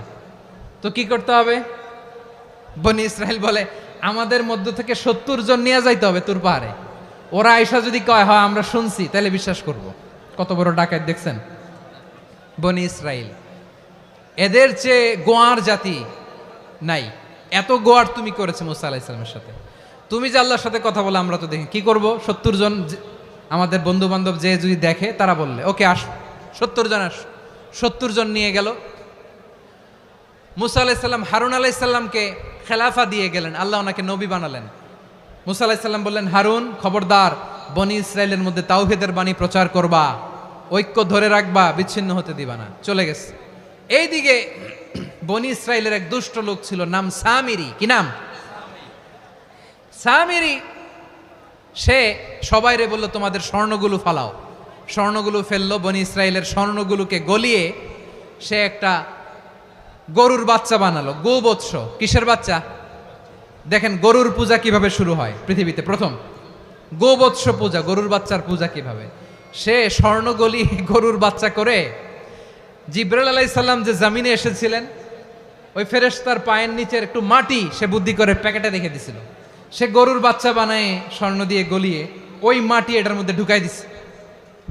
Speaker 1: তো কি করতে হবে? বনি ইসরাইল বলে, আমাদের মধ্য থেকে 70 জন নিয়ে যাইতে হবে তুর পাহাড়ে, ওরা আয়েশা যদি কয় হয় আমরা শুনছি তাহলে বিশ্বাস করব। কত বড় ডাকাত দেখছেন বনি ইসরাইল। এদের চেয়ে গোয়ার জাতি নাই, এত গোয়ার তুমি করেছে মূসা আলাইহিস সালামের সাথে। তুমি যে আল্লাহর সাথে কথা বলে আমরা তো দেখি, কি করব? 70 জন আমাদের বন্ধু বান্ধব যে যদি দেখে, তারা বললে ওকে আস, 70 জন আস। 70 জন নিয়ে গেল। মূসা আলাইহিস সালাম হারুন আলাইহিস সালামকে খেলাফা দিয়ে গেলেন, আল্লাহ ওনাকে নবী বানালেন। মূসা আলাইহিস সালাম বললেন, হারুন খবরদার, বনি ইসরাইলের মধ্যে তাওহীদের বাণী প্রচার করবা, ঐক্য ধরে রাখবা, বিচ্ছিন্ন হতে দিবা না। চলে গেছে। এইদিকে বনি ইসরাইলের এক দুষ্ট লোক ছিল, নাম সামিরি। কি নাম? সামিরি। সে সবাইরে বলল, তোমাদের স্বর্ণগুলো ফালাও। স্বর্ণগুলো ফেললো, বনি ইসরাইলের স্বর্ণগুলোকে গলিয়ে সে একটা গরুর বাচ্চা বানালো, গোবৎস। কিসের বাচ্চা? দেখেন গরুর পূজা কিভাবে শুরু হয় পৃথিবীতে, প্রথম গোবৎস পূজা, গরুর বাচ্চার পূজা কিভাবে। সে স্বর্ণ গলিয়ে গরুর বাচ্চা করে, জিবরাইল আলাইহিস সালাম যে জমিনে এসেছিলেন, ওই ফেরেশতার পায়ের নিচের একটু মাটি সে বুদ্ধি করে প্যাকেটে রেখে দিছিল। সে গরুর বাচ্চা বানায় স্বর্ণ দিয়ে গলিয়ে ওই মাটি এটার মধ্যে ঢুকাই দিছে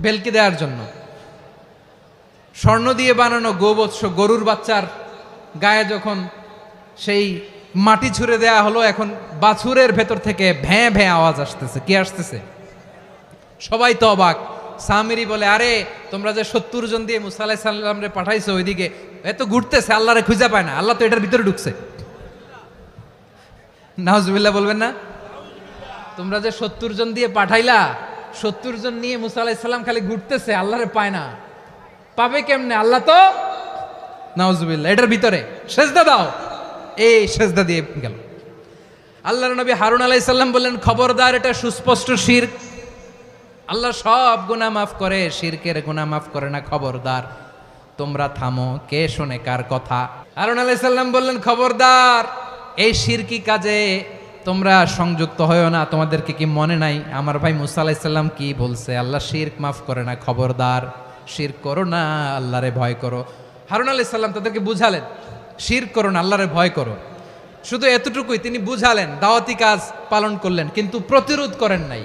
Speaker 1: ভেলকি দেওয়ার জন্য। স্বর্ণ দিয়ে বানানো গোবৎস গরুর বাচ্চার গায়ে যখন সেই মাটি ছুঁড়ে দেয়া হলো, এখন বাছুরের ভেতর থেকে ভ্যাঁ ভ্যাঁ আওয়াজ আসতেছে। কি আসতেছে? সবাই তো অবাক। সামিরি বলে, আরে তোমরা যে 70 জন দিয়ে মূসা আলাইহিস সালামরে পাঠাইছো, ওইদিকে এত ঘুরতেছে, আল্লাহরে খুঁজে পায় না, আল্লাহ তো এটার ভিতরে ঢুকছে। নাউজুবিল্লাহ বলবেন না? তোমরা যে 70 জন দিয়ে পাঠাইলা, 70 জন নিয়ে মূসা আলাইহিস সালাম খালি ঘুরতেছে, আল্লাহরে পায় না। পাবে কেমনে? আল্লাহ তো, নাউজুবিল্লাহ, এটার ভিতরে সেজদা দাও। এই সেজদা দিয়ে গেল। আল্লাহর নবী হারুন আলাইহিস সালাম বললেন, খবরদার, এটা সুস্পষ্ট শিরক। আল্লাহ সব গুনাহ মাফ করে, শিরকের গুনাহ মাফ করে না। খবরদার, তোমরা থামো। কে শোনে কার কথা? হারুন আলাইহিস সালাম বললেন, খবরদার, এই শিরকি কাজে তোমরা সংযুক্ত হয়ো না। তোমাদেরকে কি মনে নাই আমার ভাই মুসা আলাইহিস সালাম কি বলছে? আল্লাহ শিরক মাফ করে না। খবরদার, শিরক করো না, আল্লাহরে ভয় করো। হারুন আলাইহিস সালাম তাদেরকে বুঝালেন, শিরক করো না, আল্লাহরে ভয় করো। শুধু এতটুকুই তিনি বুঝালেন, দাওয়াতি কাজ পালন করলেন, কিন্তু প্রতিরোধ করেন নাই,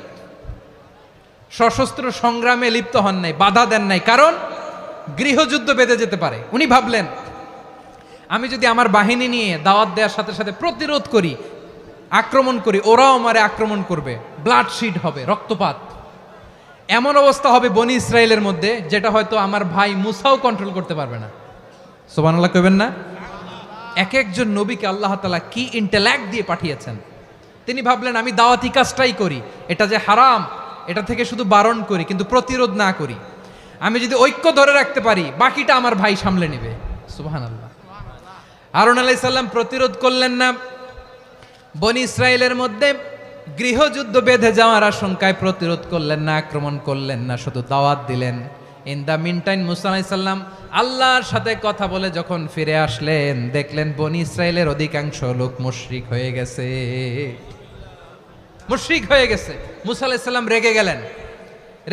Speaker 1: সশস্ত্র সংগ্রামে লিপ্ত হন নাই, বাধা দেন নাই। কারণ গৃহযুদ্ধ বেঁধে যেতে পারে। উনি ভাবলেন, আমি যদি আমার বাহিনী নিয়ে দাওয়াত দেওয়ার সাথে সাথে প্রতিরোধ করি, আক্রমণ করি, ওরাও আমারে আক্রমণ করবে, ব্লাডশিড হবে, রক্তপাত। এমন অবস্থা হবে বনি ইসরায়েলের মধ্যে, যেটা হয়তো আমার ভাই মুসাও কন্ট্রোল করতে পারবে না। সুবহানাল্লাহ কইবেন না? এক একজন নবীকে আল্লাহ তাআলা কি ইন্টেলেক্ট দিয়ে পাঠিয়েছেন। তিনি ভাবলেন, আমি দাওয়াতি কাজটাই করি, এটা যে হারাম এটা থেকে শুধু বারণ করি, কিন্তু প্রতিরোধ না করি। আমি যদি ঐক্য ধরে রাখতে পারি, বাকিটা আমার ভাই সামলে নেবে। সুবহানাল্লাহ। হারুন আলাইহিস সালাম প্রতিরোধ করলেন না। বনি ইসরায়েলের মধ্যে গৃহযুদ্ধ বেঁধে যাওয়ার আশঙ্কায় প্রতিরোধ করলেন না, আক্রমণ করলেন না, শুধু দাওয়াত দিলেন। ইন দ্য মিন টাইম মুসা আলাইহিস সালাম আল্লাহর সাথে কথা বলে যখন ফিরে আসলেন, দেখলেন বনি ইসরায়েলের অধিকাংশ লোক মুশরিক হয়ে গেছে। মুশরিক হয়ে গেছে। মুসা আলাইহিস সালাম রেগে গেলেন।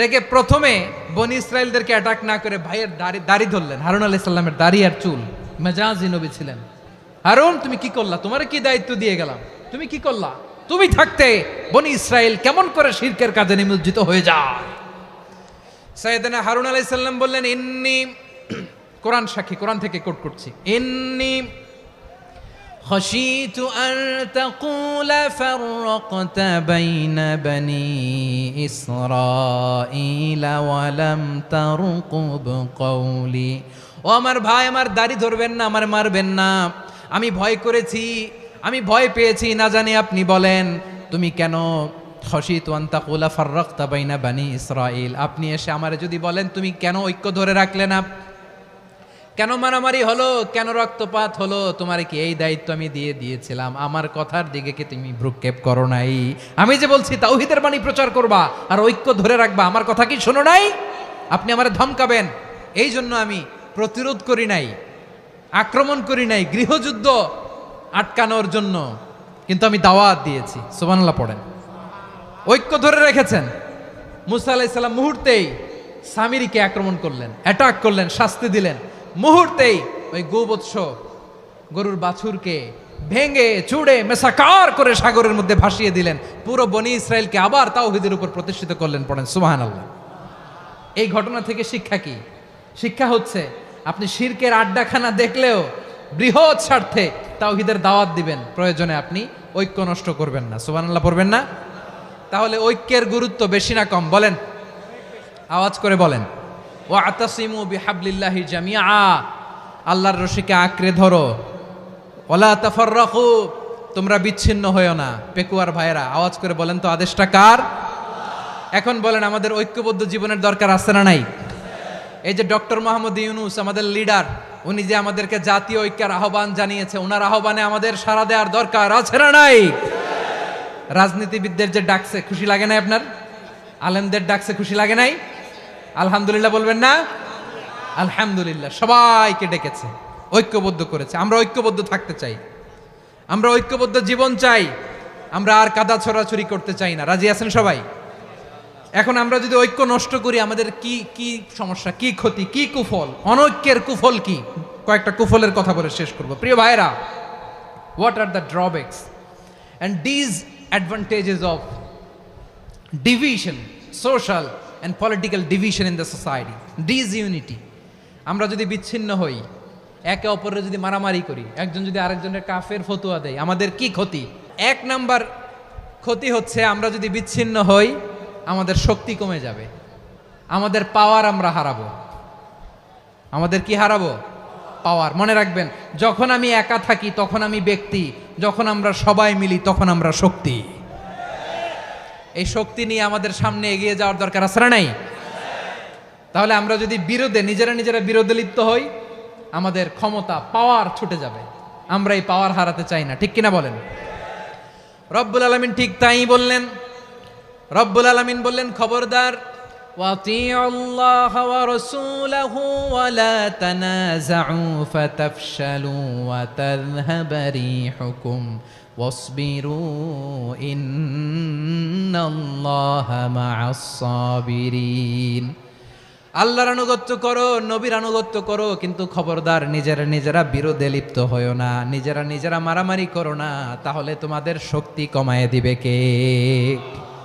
Speaker 1: রেগে প্রথমে বনি ইসরায়েলদেরকে অ্যাটাক না করে ভাইয়ের দাড়ি ধরলেন। হারুন আলাইহিস সালামের দাড়ি আর চুল। মেজাজি নবী ছিলেন। হারুন, তুমি কি করলা? তোমার কি দায়িত্ব দিয়ে গেলাম, তুমি কি করলা? তুমি থাকতে বনি ইসরায়েল কেমন করে শিরকের কাজে নিমজ্জিত হয়ে যায়? সাইয়েদনা হারুন আলাইহিস সালাম বললেন, ইন্নী, কোরআন সাক্ষী, কোরআন থেকে কোট করছি, ইন্নী خشيت أن تقول فرقت بين بني إسرائيل ولم ترقب قولي। ও আমার ভাই, আমার দাড়ি ধরবেন না, আমার মারবেন না। আমি ভয় করেছি, আমি ভয় পেয়েছি, না জানি আপনি বলেন তুমি কেন খশিতু আন তাকুলা ফাররাকতা বাইনা বানি ইসরাইল। আপনি এসে আমারে যদি বলেন তুমি কেন ঐক্য ধরে রাখলে না, কেন মারামারি হলো, কেন রক্তপাত হলো, তোমার কি এই দায়িত্ব আমি দিয়ে দিয়েছিলাম? আমার কথার দিকে কি তুমি ভ্রুক্ষেপ করো নাই? আমি যে বলছি তাওহীদের বাণী প্রচার করবা আর ঐক্য ধরে রাখবা, আমার কথা কি শোনো নাই? আপনি আমারে ধমকাবেন, এই জন্য আমি প্রতিরোধ করি নাই, আক্রমণ করি নাই, গৃহযুদ্ধ আটকানোর জন্য, কিন্তু আমি দাওয়াত দিয়েছি। সুবহানাল্লাহ পড়েন। ঐক্য ধরে রেখেছেন। মুসা আলাইহিস সালাম মুহূর্তেই সামিরীকে আক্রমণ করলেন, অ্যাটাক করলেন, শাস্তি দিলেন। মুহূর্তেই ওই গোবৎস গরুর বাছুরকে ভেঙে চুড়ে মেসাকার করে সাগরের মধ্যে ভাসিয়ে দিলেন। পুরো বনি ইসরায়েলকে আবার তাওহীদের উপর প্রতিষ্ঠিত করলেন। পড়েন সুবহানাল্লাহ। এই ঘটনা থেকে শিক্ষা কি? শিক্ষা হচ্ছে, আপনি শিরকের আড্ডাখানা দেখলেও বৃহৎ স্বার্থে তাওহীদের দাওয়াত দিবেন, প্রয়োজনে আপনি ঐক্য নষ্ট করবেন না। সুবহানাল্লাহ পড়বেন না? তাহলে ঐক্যের গুরুত্ব বেশি না কম? বলেন, আওয়াজ করে বলেন। ওয়াতাসিমু বিহাবলিল্লাহি জামিআ, আল্লাহর রশিকে আঁকড়ে ধরো। ওয়ালা তাফাররাকু, তোমরা বিচ্ছিন্ন হয়ো না। পেকুয়ার ভাইরা আওয়াজ করে বলেন তো, আদেশটা কার? এখন বলেন, আমাদের ঐক্যবদ্ধ জীবনের দরকার আছে না নাই? এই যে ডক্টর মোহাম্মদ ইউনূস আমাদের লিডার, উনি যে আমাদেরকে জাতীয় ঐক্যের আহ্বান জানিয়েছে, ওনার আহ্বানে আমাদের সাড়া দেওয়ার দরকার আছে না নাই? রাজনীতিবিদদের যে ডাকছে, খুশি লাগে নাই আপনার? আলেমদের ডাকছে, খুশি লাগে নাই? আলহামদুলিল্লাহ বলবেন না? আলহামদুলিল্লাহ। সবাইকে ডেকেছে, ঐক্যবদ্ধ করেছে। আমরা ঐক্যবদ্ধ থাকতে চাই, আমরা ঐক্যবদ্ধ জীবন চাই, আমরা আর কাদা ছড়াছড়ি করতে চাই না। রাজি আছেন সবাই? এখন আমরা যদি ঐক্য নষ্ট করি, আমাদের কি কি সমস্যা, কি ক্ষতি, কি কুফল? অনৈক্যের কুফল কি? কয়েকটা কুফলের কথা বলে শেষ করব। প্রিয় ভাইরা, what are the drawbacks and disadvantages of division, social and political division in the society, disunity? আমরা যদি বিচ্ছিন্ন হই, একে অপরের যদি মারামারি করি, একজন যদি আরেকজনের কাফের ফতোয়া দেয়, আমাদের কি ক্ষতি? এক নাম্বার ক্ষতি হচ্ছে, আমরা যদি বিচ্ছিন্ন হই, আমাদের শক্তি কমে যাবে, আমাদের পাওয়ার আমরা হারাবো। আমাদের কি হারাবো? পাওয়ার। মনে রাখবেন, যখন আমি একা থাকি তখন আমি ব্যক্তি, যখন আমরা সবাই মিলি তখন আমরা শক্তি। এই শক্তি নিয়ে আমাদের সামনে এগিয়ে যাওয়ার দরকার আছে না নাই? তাহলে আমরা যদি নিজেরা বিরোধে লিপ্ত হই, আমাদের ক্ষমতা, পাওয়ার ছুটে যাবে। আমরা এই পাওয়ার হারাতে চাই না, ঠিক কিনা বলেন? রব্বুল আলামিন ঠিক তাই বললেন। রব্বুল আলামিন বললেন, খবরদার وأطيعوا الله ورسوله ولا تنازعوا فتفشلوا وتذهب ريحكم واصبروا إن الله مع الصابرين আল্লাহর আনুগত্য করো, নবীর আনুগত্য করো, কিন্তু খবরদার নিজেরা বিরোধে লিপ্ত হয়ো না, নিজেরা মারামারি করো না, তাহলে তোমাদের শক্তি কমায় দিবে কে?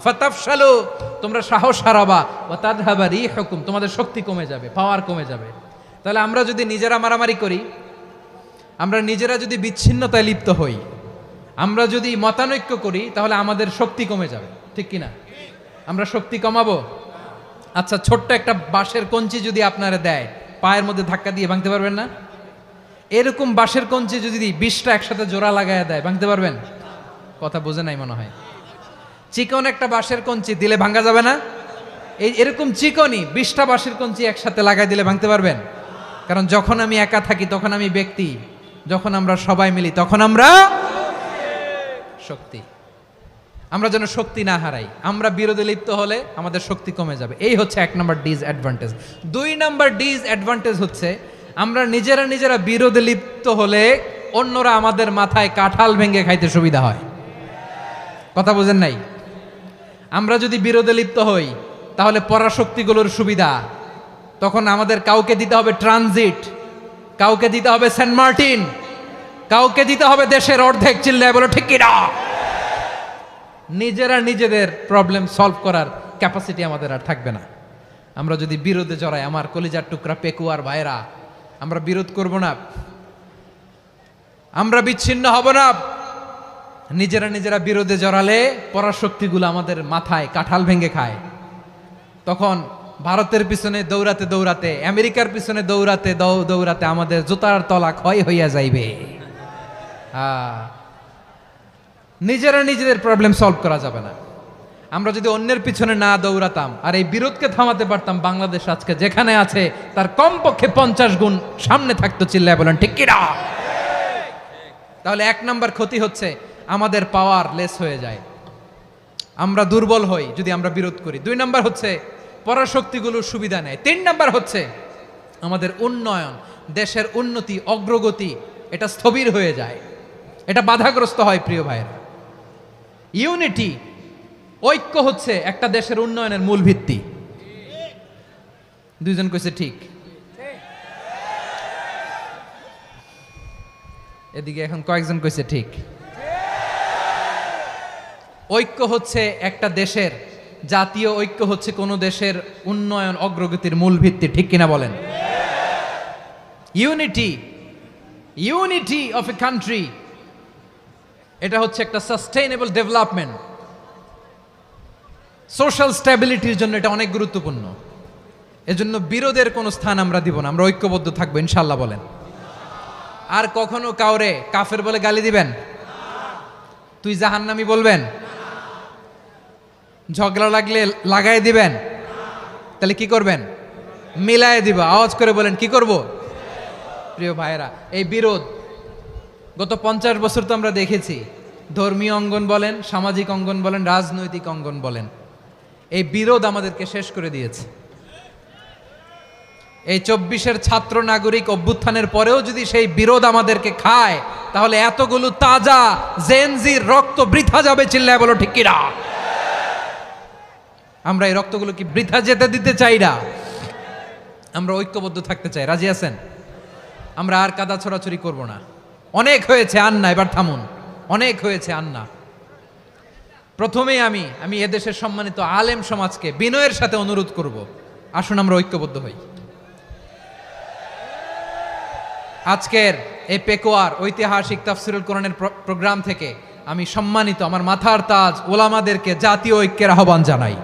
Speaker 1: ফাতাফশালু, তোমরা সাহস হারাবা, ওয়া তাযহাবা রিহুকুম, তোমাদের শক্তি কমে যাবে, পাওয়ার কমে যাবে। তাহলে আমরা যদি নিজেরা মারামারি করি, আমরা নিজেরা যদি বিচ্ছিন্নতায় লিপ্ত হই, আমরা যদি মতানৈক্য করি, তাহলে আমাদের শক্তি কমে যাবে, ঠিক কিনা? আমরা শক্তি কমাবো। আচ্ছা, ছোট্ট একটা বাঁশের কঞ্চি যদি আপনারা দেয়, পায়ের মধ্যে ধাক্কা দিয়ে ভাঙতে পারবেন না? এরকম বাঁশের কঞ্চি যদি 20টা একসাথে জোড়া লাগায় দেয়, ভাঙতে পারবেন? কথা বোঝে নাই মনে হয়। চিকন একটা বাঁশের কঞ্চি দিলে ভাঙা যাবে না? এরকম চিকনই 20টা বাঁশের কঞ্চি একসাথে লাগাই দিলে ভাঙতে পারবেন? কারণ যখন আমি একা থাকি তখন আমি ব্যক্তি, যখন আমরা সবাই মিলি তখন আমরা শক্তি। আমরা যেন শক্তি না হারাই। আমরা বিরোধে লিপ্ত হলে আমাদের শক্তি কমে যাবে। এই হচ্ছে 1 নম্বর ডিসঅ্যাডভান্টেজ। 2 নম্বর ডিসঅ্যাডভান্টেজ হচ্ছে আমরা নিজেরা বিরোধে লিপ্ত হলে অন্যরা আমাদের মাথায় কাঁঠাল ভেঙে খাইতে সুবিধা হয়। কথা বোঝেন নাই? আমরা যদি বিরোধে লিপ্ত হই তাহলে পরাশক্তিগুলোর সুবিধা, তখন আমাদের কাউকে দিতে হবে ট্রানজিট, কাউকে দিতে হবে সেন্ট মার্টিন, কাউকে দিতে হবে দেশের অর্ধেক। চিল্লায় বলো ঠিক কিনা? নিজেদের প্রবলেম সলভ করার ক্যাপাসিটি আমাদের আর থাকবে না। আমরা যদি বিরোধে জড়াই, আমার কলিজার টুকরা পেকুয়ার ভাইরা, আমরা বিরোধ করব না, আমরা বিচ্ছিন্ন হব না। নিজেরা বিরোধে জড়ালে পরাশক্তিগুলো আমাদের মাথায় কাঁঠাল ভেঙে খায়। তখন ভারতের পিছনে দৌড়াতে, আমেরিকার পিছনে দৌড়াতে আমাদের জুতার তলা ক্ষয় হইয়া যাইবে। নিজেদের প্রবলেম সলভ করা যাবে না। আমরা যদি অন্যের পিছনে না দৌড়াতাম আর এই বিরোধকে থামাতে পারতাম, বাংলাদেশ আজকে যেখানে আছে তার কমপক্ষে 50 গুণ সামনে থাকতো। চিল্লায় বলেন ঠিক কিনা? তাহলে 1 নম্বর ক্ষতি হচ্ছে আমাদের পাওয়ার লেস হয়ে যায়, আমরা দুর্বল হই যদি আমরা বিরোধ করি। 2 নম্বর হচ্ছে পরাশক্তিগুলোর সুবিধা নেয়। 3 নম্বর হচ্ছে আমাদের উন্নয়ন, দেশের উন্নতি, অগ্রগতি, এটা স্থবির হয়ে যায়, এটা বাধাগ্রস্ত হয়। প্রিয় ভাইয়েরা, ইউনিটি, ঐক্য হচ্ছে একটা দেশের উন্নয়নের মূল ভিত্তি। 2 জন কইছে ঠিক। এদিকে এখন কয়েকজন কইছে ঠিক। ঐক্য হচ্ছে একটা দেশের, জাতীয় ঐক্য হচ্ছে কোন দেশের উন্নয়ন অগ্রগতির মূল ভিত্তি, ঠিক কিনা বলেন? ইউনিটি অফ এ কান্ট্রি, এটা হচ্ছে একটা সাস্টেইনেবল ডেভেলপমেন্ট, সোশ্যাল স্ট্যাবিলিটির জন্য এটা অনেক গুরুত্বপূর্ণ। এজন্য বিরোধের কোনো স্থান আমরা দিব না, আমরা ঐক্যবদ্ধ থাকবো ইনশাআল্লাহ বলেন। আর কখনো কাউরে কাফের বলে গালি দিবেন? তুই জাহান্নামী বলবেন? ঝগড়া লাগলে লাগাই দিবেন? তাহলে কি করবেন? মিলায় দিবা। আওয়াজ করে বলেন কি করব? প্রিয় ভাইয়েরা, এই বিরোধ গত 50 বছর তো আমরা দেখেছি। ধর্মীয় অঙ্গন বলেন, সামাজিক অঙ্গন বলেন, রাজনৈতিক অঙ্গন বলেন, এই বিরোধ আমাদেরকে শেষ করে দিয়েছে। এই 24-এর ছাত্র নাগরিক অভ্যুত্থানের পরেও যদি সেই বিরোধ আমাদেরকে খায়, তাহলে এতগুলো তাজা জেনজির রক্ত বৃথা যাবে। চিল্লায় বলো ঠিক কিনা? আমরা এই রক্তগুলো কি বৃথা যেতে দিতে চাই না? আমরা ঐক্যবদ্ধ থাকতে চাই। রাজি আছেন? আমরা আর কাদা ছড়াছড়ি করব না। অনেক হয়েছে আন্না, এবার থামুন। অনেক হয়েছে আন্না। প্রথমেই আমি এদেশের সম্মানিত আলেম সমাজকে বিনয়ের সাথে অনুরোধ করব, আসুন আমরা ঐক্যবদ্ধ হই। আজকের এই পেকুয়ার ঐতিহাসিক তাফসিরুল কোরআনের প্রোগ্রাম থেকে আমি সম্মানিত আমার মাথার তাজ ওলামাদেরকে জাতীয় ঐক্যের আহ্বান জানাই।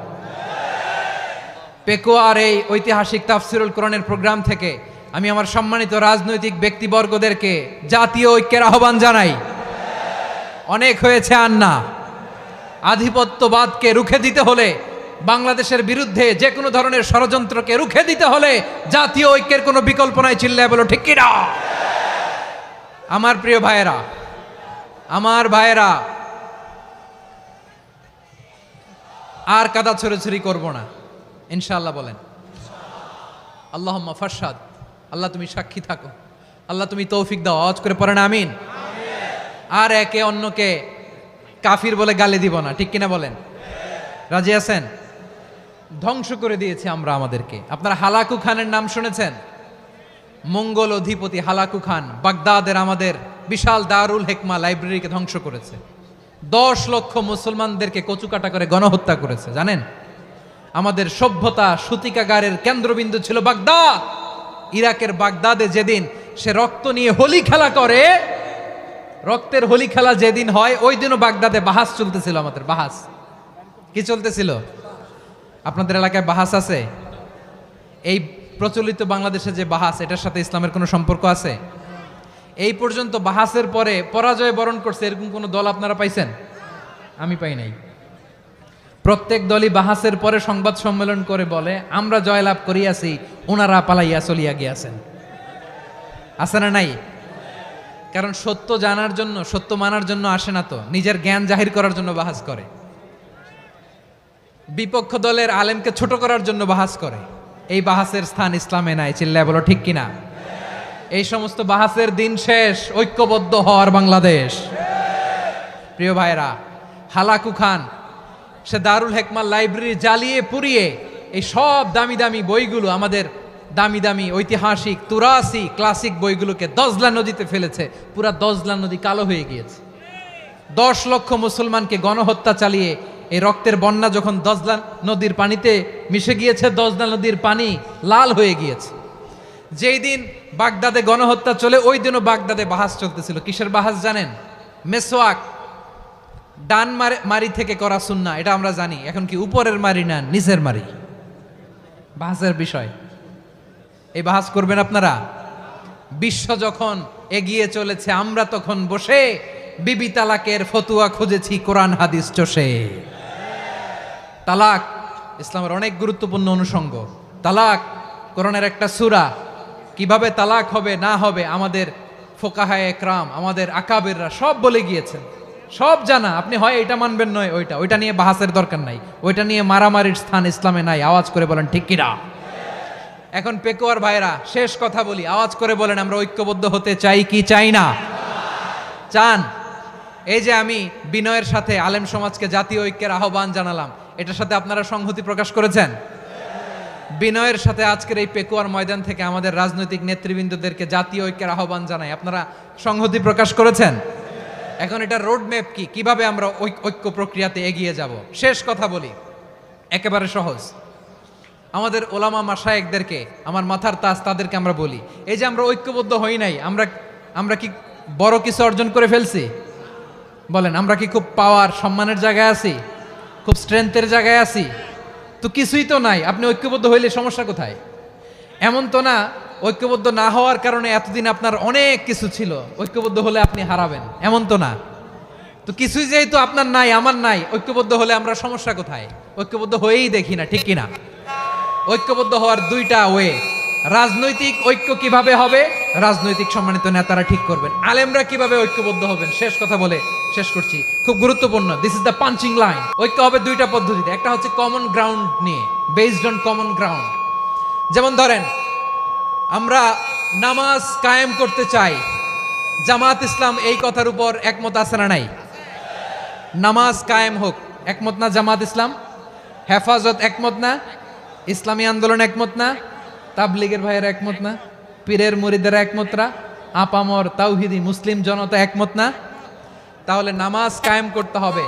Speaker 1: পেকুয়ার এই ঐতিহাসিক তাফসিরুল কোরআনের প্রোগ্রাম থেকে আমি আমার সম্মানিত রাজনৈতিক ব্যক্তিবর্গদেরকে জাতীয় ঐক্যের আহ্বান জানাই। অনেক হয়েছে আন্না। আধিপত্যবাদকে রুখে দিতে হলে, বাংলাদেশের বিরুদ্ধে যে কোনো ধরনের ষড়যন্ত্রকে রুখে দিতে হলে জাতীয় ঐক্যের কোনো বিকল্প নাই। চিল্লায় বলো ঠিক কিনা? আমার প্রিয় ভাইয়েরা, আমার ভাইয়েরা, আর কাদা ছড়াছড়ি করব না। ইনশাআল্লাহ বলেন। আল্লাহুম্মা ফারশাদ, আল্লাহ তুমি সাক্ষী থাকো, আল্লাহ তুমি তৌফিক দাও। আওয়াজ করে পড়েন আমিন। আর একে অন্যকে কাফির বলে গালি দিব না, ঠিক কিনা বলেন? রাজি আছেন? ধ্বংস করে দিয়েছে আমরা আমাদেরকে। আপনারা হালাকু খানের নাম শুনেছেন? মঙ্গল অধিপতি হালাকু খান বাগদাদের আমাদের বিশাল দারুল হেকমা লাইব্রেরিকে ধ্বংস করেছে। 10 লক্ষ মুসলমানদেরকে কচুকাটা করে গণহত্যা করেছে। জানেন, আমাদের সভ্যতা সূতিকাগারের কেন্দ্রবিন্দু ছিল বাগদাদ। ইরাকের বাগদাদে যেদিন সে রক্ত নিয়ে হোলি খেলা করে, রক্তের হোলি খেলা যেদিন হয়, ওই দিনও বাগদাদে বাহাস চলতেছিল। আমাদের বাহাস কি চলতেছিল? আপনাদের এলাকায় বাহাস আছে? এই প্রচলিত বাংলাদেশে যে বাহাস, এটার সাথে ইসলামের কোনো সম্পর্ক আছে? এই পর্যন্ত বাহাসের পরে পরাজয় বরণ করছে এরকম কোন দল আপনারা পাইছেন? আমি পাই নাই। প্রত্যেক দলই বাহাসের পরে সংবাদ সম্মেলন করে বলে আমরা জয়লাভ করিয়াছি, ওনারা পালাইয়া চলিয়া গিয়াছেন। আছে না নাই? কারণ সত্য জানার জন্য, সত্য মানার জন্য আসে না তো, নিজের জ্ঞান জাহির করার জন্য বাহাস করে। বিপক্ষ দলের আলেমকে ছোট করার জন্য বাহাস করে। এই বাহাসের স্থান ইসলামে নাই। চিল্লায় বলো ঠিক কিনা? এই সমস্ত বাহাসের দিন শেষ। ঐক্যবদ্ধ হওয়ার বাংলাদেশ। প্রিয় ভাইরা, হালাকু খান সে দারুল হেকমা লাইব্রেরি জ্বালিয়ে পুড়িয়ে এই সব দামি দামি বইগুলো, আমাদের দামি দামি ঐতিহাসিক তুরাসি ক্লাসিক বইগুলোকে দজলা নদীতে ফেলেছে। পুরা দজলা নদী কালো হয়ে গিয়েছে। 10 লক্ষ মুসলমানকে গণহত্যা চালিয়ে এই রক্তের বন্যা যখন দজলা নদীর পানিতে মিশে গিয়েছে, দজলা নদীর পানি লাল হয়ে গিয়েছে। যেই দিন বাগদাদে গণহত্যা চলে, ওই দিনও বাগদাদে বাহাস চলতেছিল। কিসের বাহাস জানেন? মেসওয়াক, ডান মারি থেকে করা সুন্নাহ, এটা আমরা জানি। এখন কি উপরের মারি না নিচের মারি? বাহাসের বিষয়। এই বাহাস করবেন আপনারা? বিশ্ব যখন এগিয়ে চলেছে, আমরা তখন বসে বিবি তালাকের ফতুয়া খুঁজেছি কোরআন হাদিস চষে। তালাক ইসলামের অনেক গুরুত্বপূর্ণ অনুষঙ্গ। তালাক কোরআনের একটা সূরা। কিভাবে তালাক হবে না হবে আমাদের ফোকাহায়ে একরাম, আমাদের আকাবেররা সব বলে গিয়েছেন, সব জানা। আপনি হয় এটা মানবেন নয় ওইটা নিয়ে বাহাসের দরকার নাই। ওইটা নিয়ে মারামারির স্থান ইসলামে নাই। আওয়াজ করে বলেন ঠিক কিনা? এখন পেকুয়ার ভাইরা, শেষ কথা বলি, আওয়াজ করে বলেন আমরা ঐক্যবদ্ধ হতে চাই কি চাই না? চান? এই যে আমি বিনয়ের সাথে আলেম সমাজকে জাতীয় ঐক্যের আহ্বান জানালাম, এটার সাথে আপনারা সংহতি প্রকাশ করেছেন? বিনয়ের সাথে আজকের এই পেকুয়ার ময়দান থেকে আমাদের রাজনৈতিক নেতৃবৃন্দদেরকে জাতীয় ঐক্যের আহ্বান জানাই, আপনারা সংহতি প্রকাশ করেছেন? এখন এটা রোড ম্যাপ কি, কিভাবে আমরা ঐক্য প্রক্রিয়াতে এগিয়ে যাব? শেষ কথা বলি, একেবারে সহজ। আমাদের ওলামা মাশায়েখদেরকে, আমার মাথার তাজ, তাদেরকে আমরা বলি, এই যে আমরা ঐক্যবদ্ধ হই নাই, আমরা কি বড় কিছু অর্জন করে ফেলছি? বলেন, আমরা কি খুব পাওয়ার সম্মানের জায়গায় আছি? খুব স্ট্রেংথের জায়গায় আছি? তো কিছুই তো নাই। আপনি ঐক্যবদ্ধ হইলে সমস্যা কোথায়? এমন তো না ঐক্যবদ্ধ না হওয়ার কারণে এতদিন আপনার অনেক কিছু ছিল, ঐক্যবদ্ধ হলে আপনি হারাবেন, এমন তো না। তো কিছুই যেহেতু আপনার নাই, আমার নাই, ঐক্যবদ্ধ হলে আমরা সমস্যা কোথায়? ঐক্যবদ্ধ হয়েই দেখি না, ঠিক কিনা? ঐক্যবদ্ধ হওয়ার দুইটা ওয়ে। রাজনৈতিক ঐক্য কিভাবে হবে? রাজনৈতিক সম্মানিত নেতারা ঠিক করবেন। আলেমরা কিভাবে ঐক্যবদ্ধ হবেন? শেষ কথা বলে শেষ করছি, খুব গুরুত্বপূর্ণ। This is the punching line. ঐক্য হবে দুইটা পদ্ধতিতে। একটা হচ্ছে কমন গ্রাউন্ড নিয়ে, বেসড অন কমন গ্রাউন্ড। যেমন ধরেন, আমরা নামাজ কায়েম করতে চাই, জামাত ইসলাম এই কথার উপর একমত আছে না নাই? নামাজ কায়েম হোক, একমত না জামাত ইসলাম? হেফাজত একমত না? ইসলামী আন্দোলন একমত না? তাবলীগের ভাইয়েরা একমত না? পীরের মুরিদেরা একমত না? আপামর তাওহিদি মুসলিম জনতা একমত না? তাহলে নামাজ কায়েম করতে হবে,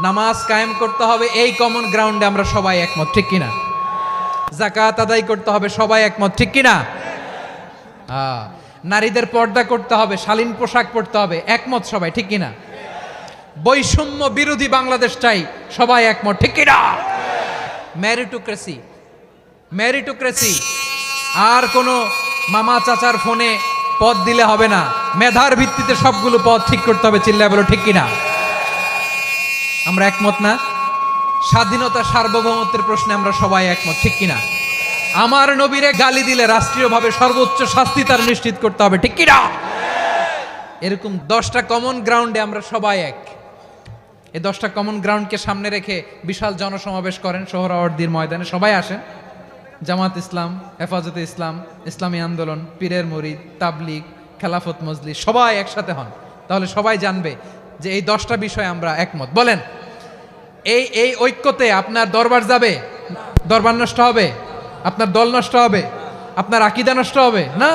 Speaker 1: নামাজ কায়েম করতে হবে এই কমন গ্রাউন্ডে আমরা সবাই একমত, ঠিক কিনা? যাকাত আদায় করতে হবে, সবাই একমত, ঠিক কিনা? নারীদের পর্দা করতে হবে, শালীন পোশাক পরতে হবে, একমত সবাই, ঠিক কিনা? বৈষম্য বিরোধী বাংলাদেশ চাই, সবাই একমত, ঠিক কিনা? মেরিটোক্রেসি, আর কোনো মামা চাচার ফোনে পদ দিলে হবে না, মেধার ভিত্তিতে সবগুলো পদ ঠিক করতে হবে। চিল্লায় বলো ঠিক কিনা? আমরা একমত না? স্বাধীনতা সার্বভৌমত্বের প্রশ্নে আমরা সবাই একমত, ঠিক কিনা? আমার নবীরে গালি দিলে রাষ্ট্রীয়ভাবে সর্বোচ্চ শাস্তি তার নিশ্চিত করতে হবে, ঠিক কিনা? এরকম 10টা কমন গ্রাউন্ডে আমরা সবাই এক। এই 10টা কমন গ্রাউন্ডকে সামনে রেখে বিশাল জনসমাবেশ করেন সোহরাওয়ার্দীর ময়দানে। সবাই আসেন, জামাত ইসলাম, হেফাজতে ইসলাম, ইসলামী আন্দোলন, পীরের মুরিদ, তাবলিগ, খেলাফত মজলিস, সবাই একসাথে হন। তাহলে সবাই জানবে যে এই 10টা বিষয়ে আমরা একমত। বলেন, এই ঐক্যতে আপনার দরবার যাবে? দরবার নষ্ট হবে? আপনার দল নষ্ট হবে? আপনার আকীদা নষ্ট হবে? না।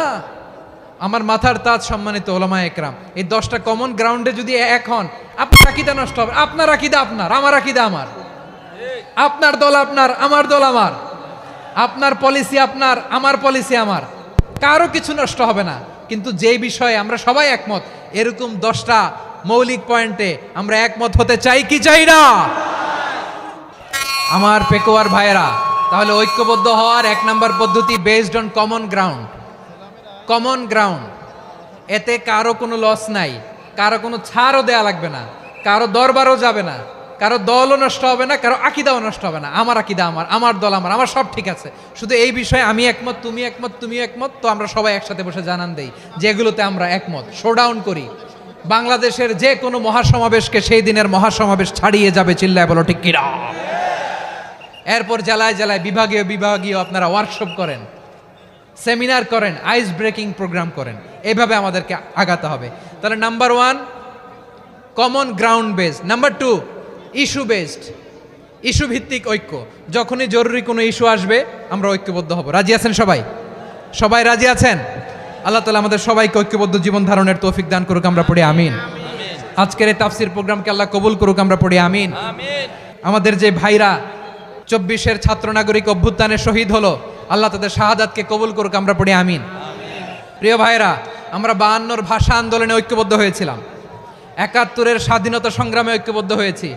Speaker 1: আমার মাথার তাজ সম্মানিত ওলামা একরাম, এই 10টা কমন গ্রাউন্ডে যদি এক হন, আপনার আকীদা নষ্ট হবে? আপনার আকীদা আপনার, আমার আকীদা আমার, আপনার দল আপনার, আমার দল আমার, আপনার পলিসি আপনার, আমার পলিসি আমার, কারো কিছু নষ্ট হবে না। কিন্তু যে বিষয়ে আমরা সবাই একমত, এরকম 10টা মৌলিক পয়েন্টে আমরা একমত হতে চাই কি চাই না? আমার পেকোয়ার ভাইয়েরা, তাহলে ঐক্যবদ্ধ হওয়ার 1 নাম্বার পদ্ধতি based on common ground. Common ground, এতে কারো কোনো লস নাই, কারো কোনো ছাড়ও দেয়া লাগবে না, কারো দরবারও যাবে না, কারো দলও নষ্ট হবে না, কারো আকীদাও নষ্ট হবে না। আমার আকীদা আমার, আমার দল আমার, আমার সব ঠিক আছে। শুধু এই বিষয়ে আমি একমত, তুমি একমত, তুমিও একমত, তো আমরা সবাই একসাথে বসে জানান দেই যেগুলোতে আমরা একমত, শোডাউন করি। বাংলাদেশের যে কোনো মহাসমাবেশকে সেই দিনের মহাসমাবেশ ছাড়িয়ে যাবে, চিল্লায় বলো ঠিক কিনা? এরপর জেলায় জেলায় বিভাগীয় বিভাগীয় আপনারা ওয়ার্কশপ করেন, সেমিনার করেন, আইস ব্রেকিং প্রোগ্রাম করেন। এইভাবে আমাদেরকে আগাতে হবে। তাহলে number 1 common ground based. Number 2 issue based, issue ভিত্তিক ঐক্য। যখনই জরুরি কোনো ইস্যু আসবে আমরা ঐক্যবদ্ধ হব। রাজি আছেন সবাই? সবাই রাজি আছেন? আল্লাহ তাআলা আমাদের সবাইকে ঐক্যবদ্ধ জীবন ধারণের তৌফিক দান করুক, আমরা পড়ি আমিন। আজকের এই তাফসীর প্রোগ্রামকে আল্লাহ কবুল করুক, আমরা পড়ি আমিন। আমাদের যে ভাইরা 24-এর ছাত্র নাগরিক অভ্যুত্থানে শহীদ হলো, আল্লাহ তাদের শাহাদাতকে কবুল করুক, আমরা পড়ি আমিন। প্রিয় ভাইরা, আমরা 52-র ভাষা আন্দোলনে ঐক্যবদ্ধ হয়েছিলাম, 71-এর স্বাধীনতা সংগ্রামে ঐক্যবদ্ধ হয়েছি,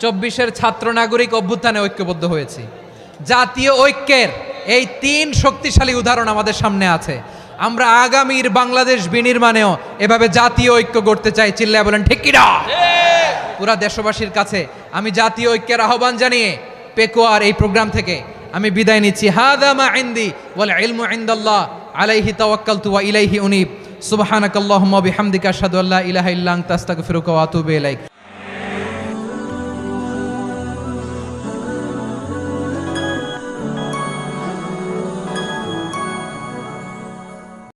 Speaker 1: 24-এর ছাত্র নাগরিক অভ্যুত্থানে ঐক্যবদ্ধ হয়েছি। জাতীয় ঐক্যের এই 3 শক্তিশালী উদাহরণ আমাদের সামনে আছে। আমরা আগামীর বাংলাদেশ বিনির্মাণেও এভাবে জাতীয় ঐক্য গড়তে চাই, চিল্লায় বলেন ঠিক কিনা? পুরা দেশবাসীর কাছে আমি জাতীয় ঐক্যের আহ্বান জানিয়ে পেকোয়ার এই প্রোগ্রাম থেকে আমি বিদায় নিচ্ছি। হাদা মা ইনদি ওয়াল ইলমু ইনদাল্লাহ আলাইহি তাওয়াক্কালতু ওয়া ইলাইহি উনীব। সুবহানাকাল্লাহুম্মা বিহামদিকা আশহাদু আল্লা ইলাহা ইল্লা আনতা আস্তাগফিরুকা ওয়া আতুবু ইলাইক।